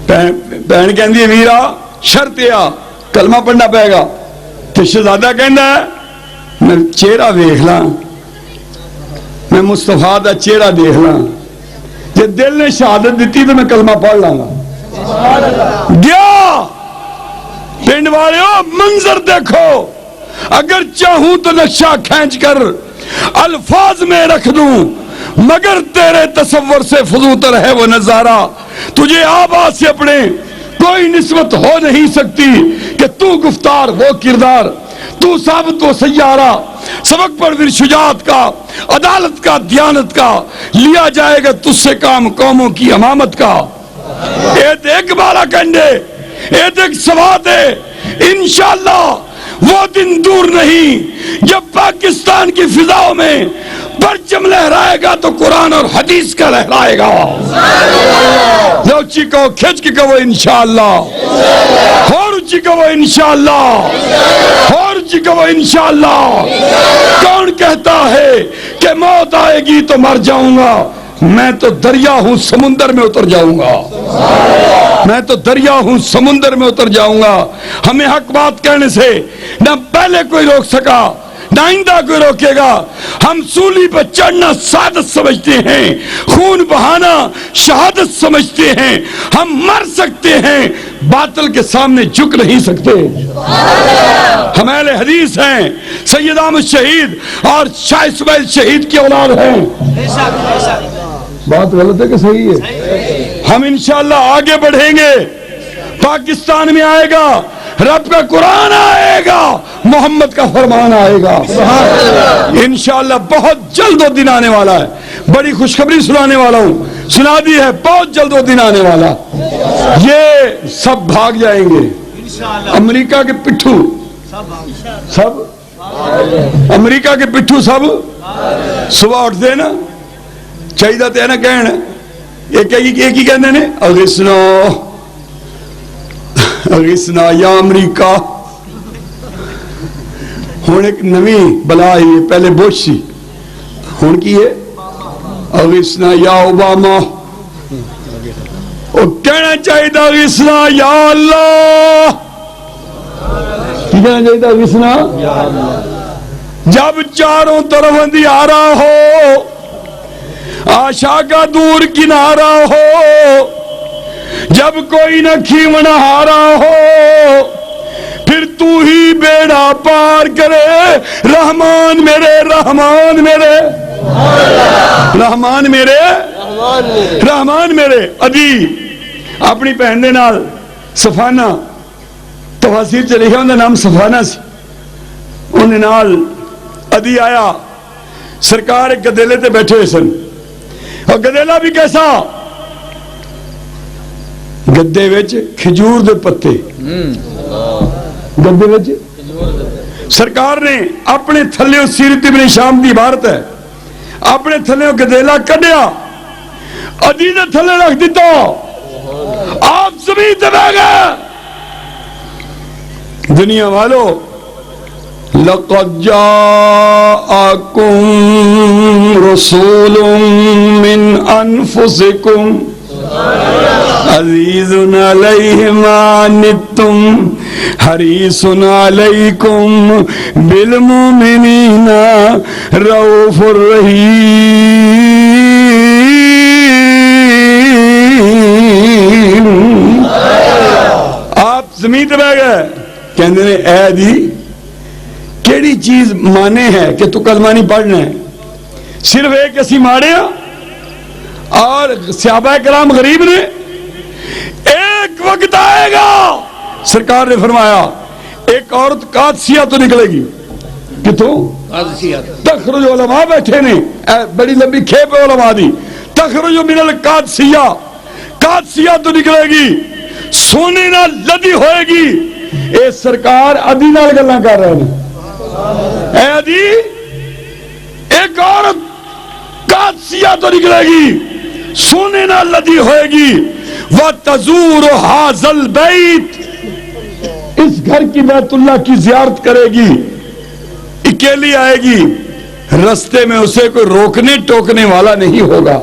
A: بہن کہندی ہے ویرا شرط یا کلمہ پڑھنا پائے گا تو شہزادہ کہندہ ہے میں چہرہ دیکھ لاں میں مصطفیٰ دا چہرہ دیکھ لاں جب دل نے شہادت دیتی تو میں کلمہ پڑھ لاں گا گیا پنڈ والے منظر دیکھو اگر چاہوں تو نقشہ کھینچ کر الفاظ میں رکھ دوں مگر تیرے تصور سے فضوتر ہے وہ نظارہ تجھے آواز سے اپنے کوئی نسبت ہو نہیں سکتی کہ تو گفتار وہ کردار تو ثابت و سیارہ سبق پڑھ شجاعت کا عدالت کا دیانت کا لیا جائے گا تجھ سے کام قوموں کی امامت کا ایک بارہ کنڈے ایک سواد ہے انشاءاللہ وہ دن دور نہیں جب پاکستان کی فضاؤں میں پرچم لہرائے گا تو قرآن اور حدیث کا لہرائے گا اونچی کہو کھچ کے کہو انشاءاللہ اور اونچی کہو انشاءاللہ اور اونچی کہو انشاءاللہ کون کہتا ہے کہ موت آئے گی تو مر جاؤں گا میں تو دریا ہوں سمندر میں اتر جاؤں گا میں تو دریا ہوں سمندر میں اتر جاؤں گا ہمیں حق بات کہنے سے نہ پہلے کوئی روک سکا نہ آئندہ کوئی روکے گا ہم سولی پر چڑھنا سعادت سمجھتے ہیں خون بہانا شہادت سمجھتے ہیں ہم مر سکتے ہیں باطل کے سامنے جھک نہیں سکتے ہم اہل حدیث ہیں سید احمد شہید اور شاہ اسماعیل شہید کی اولاد ہیں بات غلط ہے کہ صحیح ہے ہم انشاءاللہ آگے بڑھیں گے پاکستان میں آئے گا رب کا قرآن آئے گا محمد کا فرمان آئے گا انشاءاللہ بہت جلد وہ دن آنے والا ہے بڑی خوشخبری سنانے والا ہوں سنا دی ہے بہت جلد وہ دن آنے والا یہ سب بھاگ جائیں گے امریکہ کے پٹھو سب امریکہ کے پٹھو سب صبح اٹھتے ہیں نا چاہیے تو ہے نا کہنا ایک ہی کہنے نے اغسنا یا امریکہ ہون ایک نوی بلا ہی پہلے بوش سی ہون کی ہے اغسنا یا اوباما اور کہنا چاہیے تھا اغسنا یا اللہ کی کہنا چاہیے تھا اغسنا جب چاروں طرف اندھیارا ہو آشا کا دور کنارہ ہو جب کوئی نہ کھیونہارا ہو پھر تو ہی بیڑا پار کرے رحمان میرے رحمان میرے رحمان میرے رحمان میرے ادی اپنی بہن دے نال سفانہ تفاسیر چ لکھا ان کا نام سفانہ سی انہیں نال ادی آیا سرکار ایک گدیلے تے بیٹھے ہوئے سن اور گدیلا بھی کیسا گدے وچ کھجور دے پتے گدے وچ سرکار نے اپنے تھلے سیرت ابن شام دی عبارت ہے اپنے تھلے گدیلا کڈیا ادی دے تھلے رکھ دیتا آپ زمین تے بہ گئے دنیا والو لقد جاءکم رسول من انفسکم عزیز علیہ ما عنتم حریص علیکم بالمؤمنین رؤوف الرحیم آپ زمین تے بیٹھ گئے کہندے نے اے دی کیڑی چیز مانے ہے کہ تو کلمہ نہیں پڑھنا ہے صرف ایک اسی مارے ہیں اور صحابہ کرام غریب نے ایک وقت آئے گا سرکار نے فرمایا ایک عورت قادسیہ تو نکلے گی کتوں تخرج علماء بیٹھے نے بڑی لمبی کھیپ علماء دی تخرج من القادسیہ قادسیہ تو نکلے گی سونے نہ لدی ہوئے گی اے سرکار ادی نال گلاں کر رہے ہیں اے ادی ایک عورت قادسیہ تو نکلے گی سونے نہ لدی ہوئے گی وَتَزُورُ هَذَا الْبَيْتِ اس گھر کی بیت اللہ کی زیارت کرے گی اکیلی آئے گی رستے میں اسے کوئی روکنے ٹوکنے والا نہیں ہوگا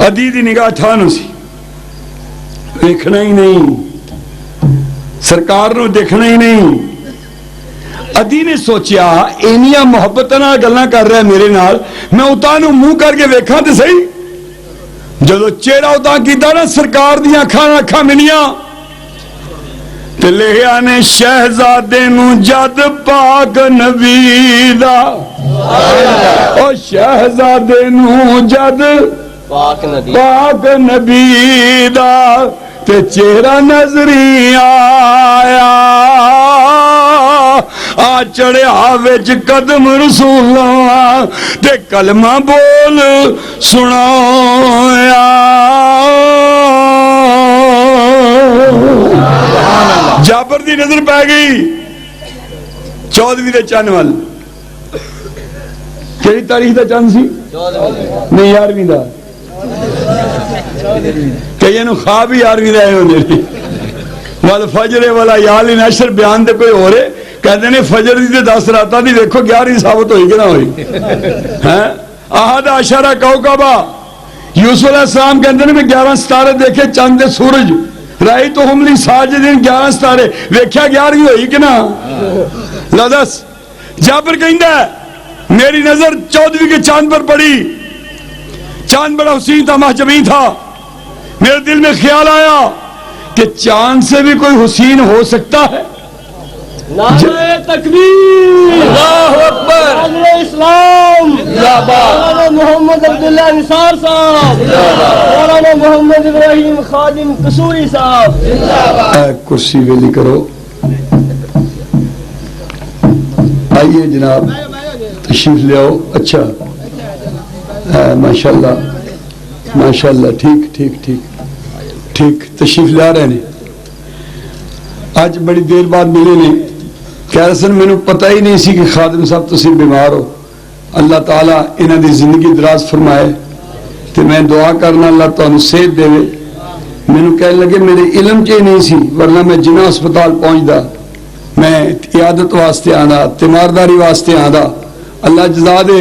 A: ادی دی نگاہ ٹھانو سی دیکھنا ہی نہیں سرکار نو دیکھنا ہی نہیں ادی نے سوچیا اینیاں محبت نال گلاں کر رہا ہے میرے نال میں اتاں نو منہ کر کے ویکھاں تے صحیح جدو چہرہ اتاں کیتا نا سرکار دیاں اکھاں ملیاں تے لکھیا نے شہزادے نو جد پاک نبی دا او شہزادے نو جد پاک نبی دا تے چہرہ نظری آیا آ چڑھیا وچ قدم رسولاں تے کلمہ بول سنایا جابر دی نظر پہ گئی 14ویں دے چند وال کیڑی تاریخ دا چند سی نہیں 11ویں دا کئی نو خواب ہی 11ویں دا آئے ہوندے والفجر والا یال نشر بیان دے کوئی ہو رہے کہتے ہیں فجر دی 10 راتاں دی دیکھو 11ویں ثابت ہوئی کہ نہ ہوئی احد عشرہ کوکبہ یوسف علیہ السلام کہتے ہیں میں 11 ستارے دیکھے چند دے سورج رائی تو ہم لی ساجدین 11 ستارے ویکھیا 11ویں ہوئی کہ نہ لدس جابر کہندا ہے میری نظر 14ویں کے چاند پر پڑی چاند بڑا حسین تھا محجبین تھا میرے دل میں خیال آیا کہ چاند سے بھی کوئی حسین ہو سکتا ہے
C: نعرہ تکبیر اللہ اکبر نعرہ اسلام مولانا محمد عبداللہ نثار صاحب مولانا محمد ابراہیم خادم قصوری صاحب
A: کرسی ویلی کرو آئیے جناب تشریف لے آؤ اچھا ماشاءاللہ ماشاءاللہ ٹھیک ٹھیک ٹھیک ٹھیک تشریف لے آ رہے ہیں آج بڑی دیر بعد ملے نے کہہ رہے سن میں نے پتہ ہی نہیں سی کہ خادم صاحب تسی بیمار ہو اللہ تعالیٰ انہاں دی زندگی دراز فرمائے کہ میں دعا کرنا اللہ تعالیٰ صحت دے میں نے کہنے لگے میرے علم کے نہیں سی ورنہ میں جنہ اسپتال پہنچ دا میں عیادت واسطے آندا تیمارداری واسطے آندا اللہ جزا دے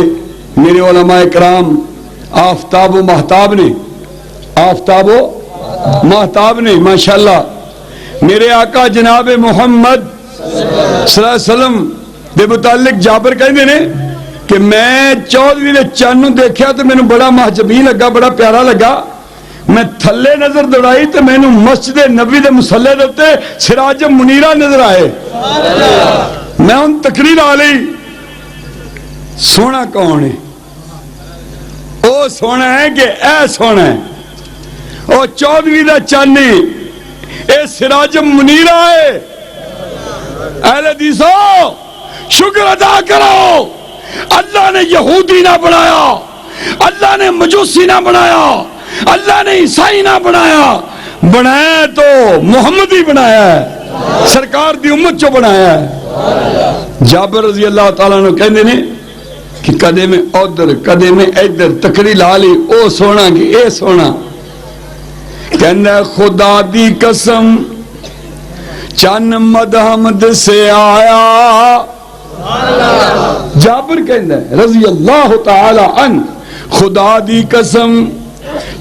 A: میرے علماء کرام آفتاب و مہتاب نے آفتاب و مہتاب نے ماشاءاللہ میرے آقا جناب محمد صلی اللہ علیہ وسلم دے متعلق جابر کہندے نے کہ میں 14ویں دے چند دیکھا تو مینوں بڑا محجبی لگا, بڑا پیارا لگا. میں تھلے نظر دوڑائی تو مینوں مسجد نبوی دے مصلی دے تے سراج منیرہ نظر آئے. میں ان تقریر آ لئی, سونا کون ہے؟ او سونا ہے کہ اے سونا ہے؟ او 14ویں دا چند اے سراج منیرہ ہے. اہل حدیثو شکر ادا کرو, اللہ نے یہودی نہ بنایا, اللہ نے مجوسی نہ بنایا, اللہ نے عیسائی نہ بنایا, بنایا تو محمد ہی بنایا ہے, سرکار دی امت چو بنایا ہے. جابر رضی اللہ تعالیٰ عنہ کہندے نے کہ کدے میں ادھر کدے میں ادھر تقریر لا لی, او سونا کہ اے سونا. کہندا خدا دی قسم چن مدحمد سے آیا. جابر کہندا ہے رضی اللہ تعالی عنہ, خدا دی قسم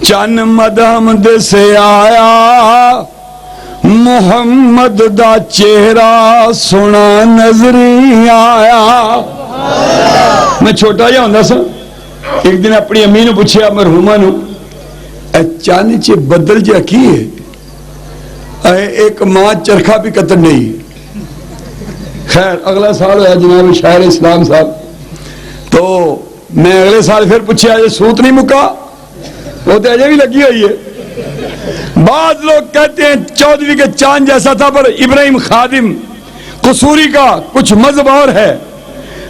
A: چن مدحمد سے آیا, محمد دا چہرہ سونا نظر آیا. میں چھوٹا جا ہوندا سا, ایک دن اپنی امی نو پوچھیا مرحومہ نو, اے چاند چ بدل جا کی ہے؟ ایک ماں چرخا بھی قطر نہیں. خیر اگلا سال ہوا جناب شاعر اسلام صاحب, تو میں اگلے سال پھر پوچھا یہ سوت نہیں مکا, وہ تو اجے بھی لگی ہوئی ہے. بعض لوگ کہتے ہیں 14ویں کے چاند جیسا تھا, پر ابراہیم خادم قصوری کا کچھ مذہب اور ہے.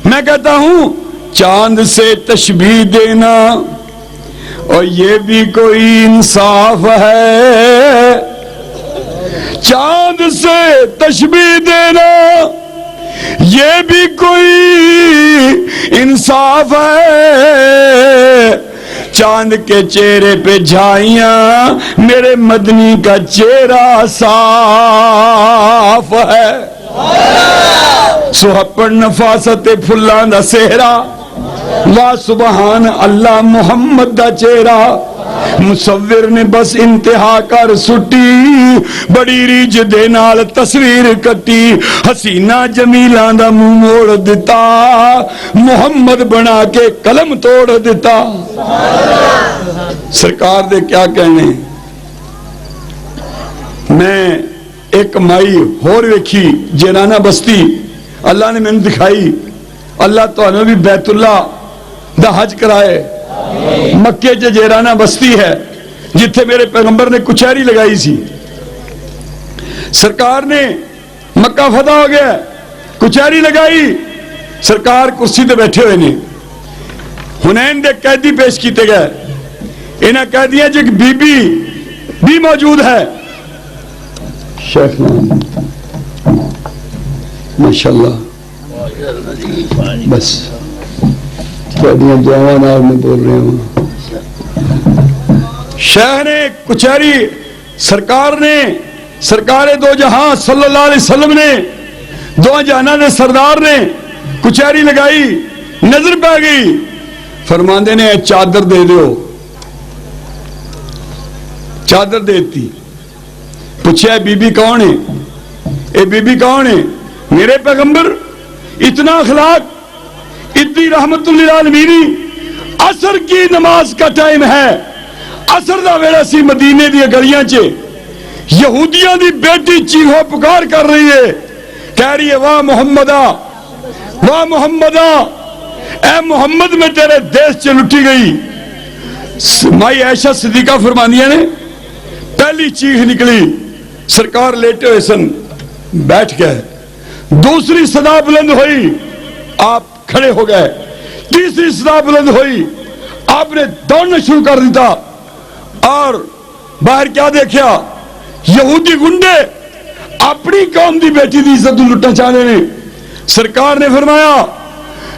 A: میں کہتا ہوں چاند سے تشبیہ دینا اور یہ بھی کوئی انصاف ہے, چاند سے تشبیہ دینا یہ بھی کوئی انصاف ہے. چاند کے چہرے پہ جھائیاں, میرے مدنی کا چہرہ صاف ہے. سہپڑ نفاست پھلاں دا سہرا, وا سبحان اللہ محمد دا چہرہ. مصور نے بس انتہا کر سٹی, بڑی ریج دے نال تصویر کٹی, حسینہ جمیلاں دا منہ موڑ دیتا, محمد بنا کے قلم توڑ دیتا. سرکار دے کیا کہنے. میں ایک مائی ہور ویکھی جیرانہ بستی, اللہ نے میں نے دکھائی. اللہ تو انہوں بھی بیت اللہ دا حج کرائے. مکے جیرانہ بستی ہے جتھے میرے پیغمبر نے کچہری لگائی سی. سرکار نے مکہ فتح ہو گیا, کچہری لگائی, سرکار کرسی تے بیٹھے ہوئے نے. حنین دے قیدی پیش کیتے گئے, انہاں قیدیاں جو ایک بی بی بھی موجود ہے. شیخ ماشاءاللہ بس قیدیاں جوان آپ میں بول رہے ہوں. شیخ نے کچہری, سرکار نے, سرکار دو جہاں صلی اللہ علیہ وسلم نے, دو جہاں نے سردار نے کچہری لگائی. نظر پہ گئی, فرماندے نے چادر دے دیو. چادر دیتی. پوچھا بی بی کون ہے؟ اے بی بی کون ہے؟ میرے پیغمبر اتنا اخلاق, اتنی رحمت للعالمین. عصر کی نماز کا ٹائم ہے, عصر دا ویلا سی, مدینے دی گلیاں چے یہودیاں دی بیٹی چیخو پکار کر رہی ہے, کہہ رہی ہے واہ محمدہ, واہ محمدہ, اے محمد میں تیرے دیش چے لٹی گئی. مائی عائشہ صدیقہ فرمانیہ نے پہلی چیخ نکلی, سرکار لیٹے ہوئے سن, بیٹھ گئے. دوسری صدا بلند ہوئی, آپ کھڑے ہو گئے. تیسری صدا بلند ہوئی, آپ نے دوڑنا شروع کر دیتا. اور باہر کیا دیکھا؟ یہودی گنڈے اپنی قوم دی بیٹی دی عزت لٹنا چاہنے نے. سرکار نے فرمایا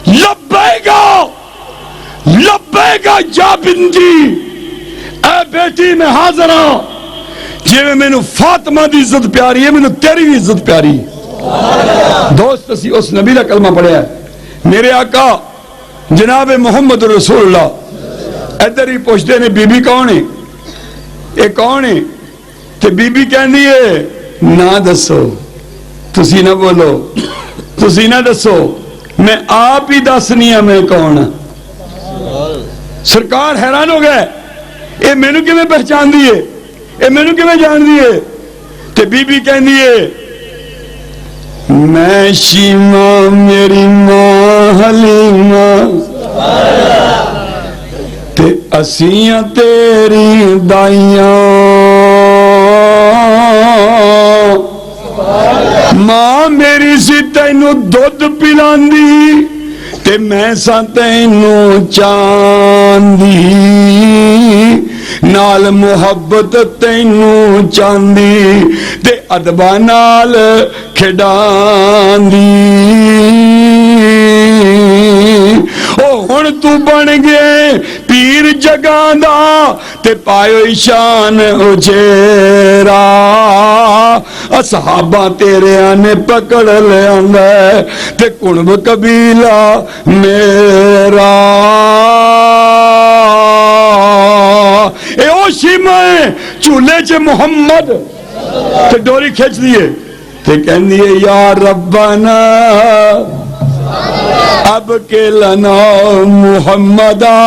A: لبیکا لبیکا یا بنتی, اے بیٹی میں حاضر ہوں. جی میں نے فاطمہ دی عزت پیاری ہے, میں نے تیری بھی عزت پیاری. دوست اسی اس نبی کا کلمہ پڑھیا ہے, میرے آقا جناب محمد رسول اللہ. ادھر ہی پوچھتے نے بی بی کون ہے, اے کون ہے؟ تے بی بی کہندی ہے نہ دسو, تسی نہ بولو, تسی نہ دسو. میں آپ ہی دسنی ہاں میں کون ہاں۔ سرکار حیران ہو گئے، اے مینوں کیویں پہچان دیے، اے مینوں کیویں جان دیے؟ تے بی بی کہندی ہے میں شیما میری ماں حلیمہ تے اسیاں تیری دائیاں، ماں میری سی تینوں دودھ پلاندی تے میں سا تینوں چاندی، نال محبت تینوں چاندی تے ادبا نال کھڈاندی، او ہن تو بن گئے پیر جگاں دا تے پایو شان اجیرا، اصحابہ تیرے آنے پکڑ لے آنگے تے کنب قبیلہ میرا، اے او شیمہ چولے چے محمد تے ڈوری کھچ دیئے تے کہن دیئے یا ربنا اب کے لنا محمدہ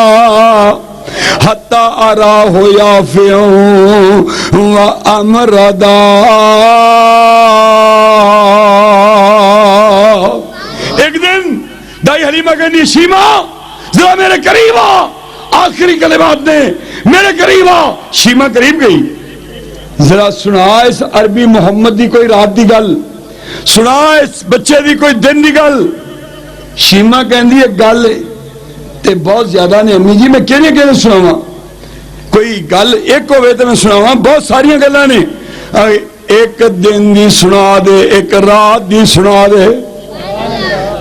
A: حتی اراہ یافعوں و امردا، ایک دن دائی حلیمہ کہنی شیمہ ذرا میرے قریب آ، آخری کلمات نے میرے قریب آ۔ شیمہ قریب گئی، ذرا سنا اس عربی محمد دی کوئی رات دی گل، سنا اس بچے دی کوئی دن دی گل۔ شیمہ کہندی ہے گل تے بہت زیادہ نے امی جی، میں کہنے سناواں، کوئی گل ایک ہوئے تو میں سناواں، بہت ساریاں گلاں نے، ایک دن دی سنا دے، ایک رات دی سنا دے۔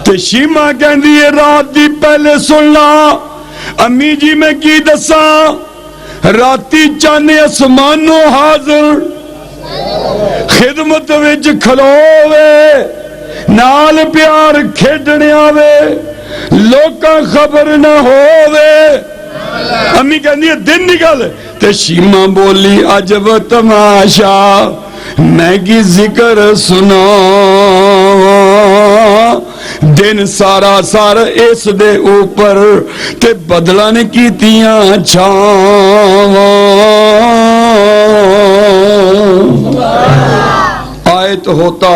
A: تے شیمہ کہندی ہے رات دی پہلے سننا امی جی، میں کی دساں راتی چانے اسمانوں حاضر خدمت وچ کھلووے، نال پیار کھیڈنے آوے، لوکاں خبر نہ ہووے۔ امی کہندی ہے دن نکل، تے شیمہ بولی عجب تماشا میں کی ذکر سناواں، دن سارا سار اس دے اوپر تے بدلہ نے کیتیاں چھاواں۔ آیت ہوتا،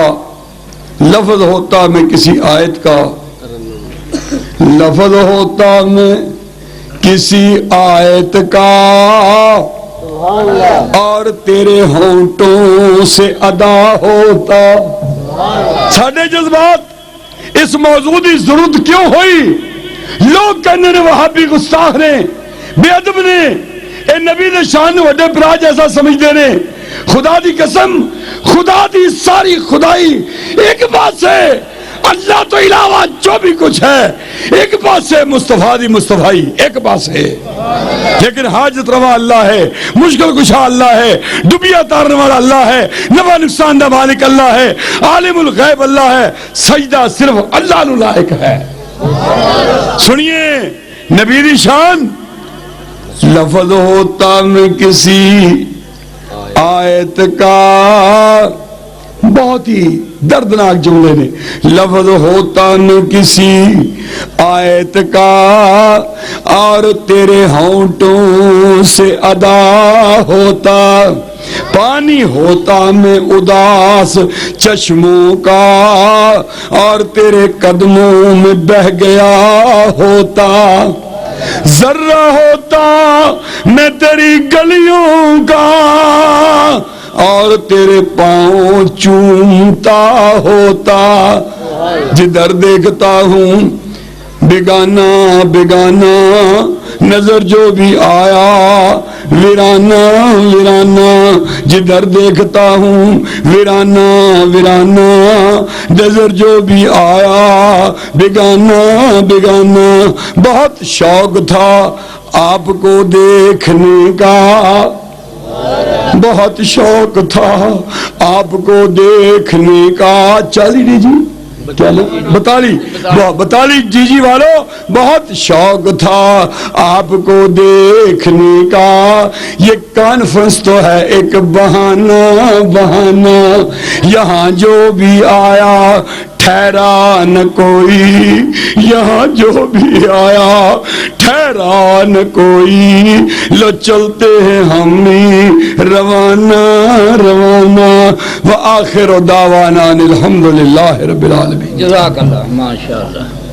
A: لفظ ہوتا میں کسی آیت کا، لفظ ہوتا میں کسی آیت کا، اور تیرے ہونٹوں سے ادا ہوتا۔ ساڑھے جذبات اس موضوع کی ضرورت کیوں ہوئی؟ لوگ کہنے نے وہابی گستاخ نے، بے ادب نے، اے نبی دے شان وڈے برا جیسا سمجھتے نے۔ خدا دی قسم، خدا دی ساری خدائی ایک بات سے، اللہ تو علاوہ جو بھی کچھ ہے ایک بات سے، مصطفیٰ دی مصطفیٰی ایک بات سے، لیکن حاجت روا اللہ ہے، مشکل کشا اللہ ہے، ڈبیا تارنے والا اللہ ہے، نفع نقصان دا مالک اللہ ہے، عالم الغیب اللہ ہے، سجدہ صرف اللہ نو لائق ہے۔ سنیے نبی دی شان، لفظ ہوتا میں کسی آیت کا، بہت ہی دردناک جملے نے، لفظ ہوتا میں کسی آیت کا، اور تیرے ہونٹوں سے ادا ہوتا، پانی ہوتا میں اداس چشموں کا، اور تیرے قدموں میں بہ گیا ہوتا، ذرہ ہوتا میں تیری گلیوں کا، اور تیرے پاؤں چومتا ہوتا، جدھر دیکھتا ہوں بیگانہ بیگانہ، نظر جو بھی آیا ویرانہ ویرانہ، جدھر دیکھتا ہوں ویرانہ ویرانہ، نظر جو بھی آیا بیگانہ بیگانہ۔ بہت شوق تھا آپ کو دیکھنے کا، بہت شوق تھا آپ کو دیکھنے کا۔ چالی لی جی، بتالی جی جی والو، بہت شوق تھا آپ کو دیکھنے کا۔ یہ کانفرنس تو ہے ایک بہانہ بہانہ، یہاں جو بھی آیا ٹھہرا نہ کوئی یہاں جو بھی آیا ٹھہرا نہ کوئی لو چلتے ہیں ہم بھی روانہ روانہ وآخر دعوانا الحمدللہ رب العالمین
B: جزاک اللہ ماشاء اللہ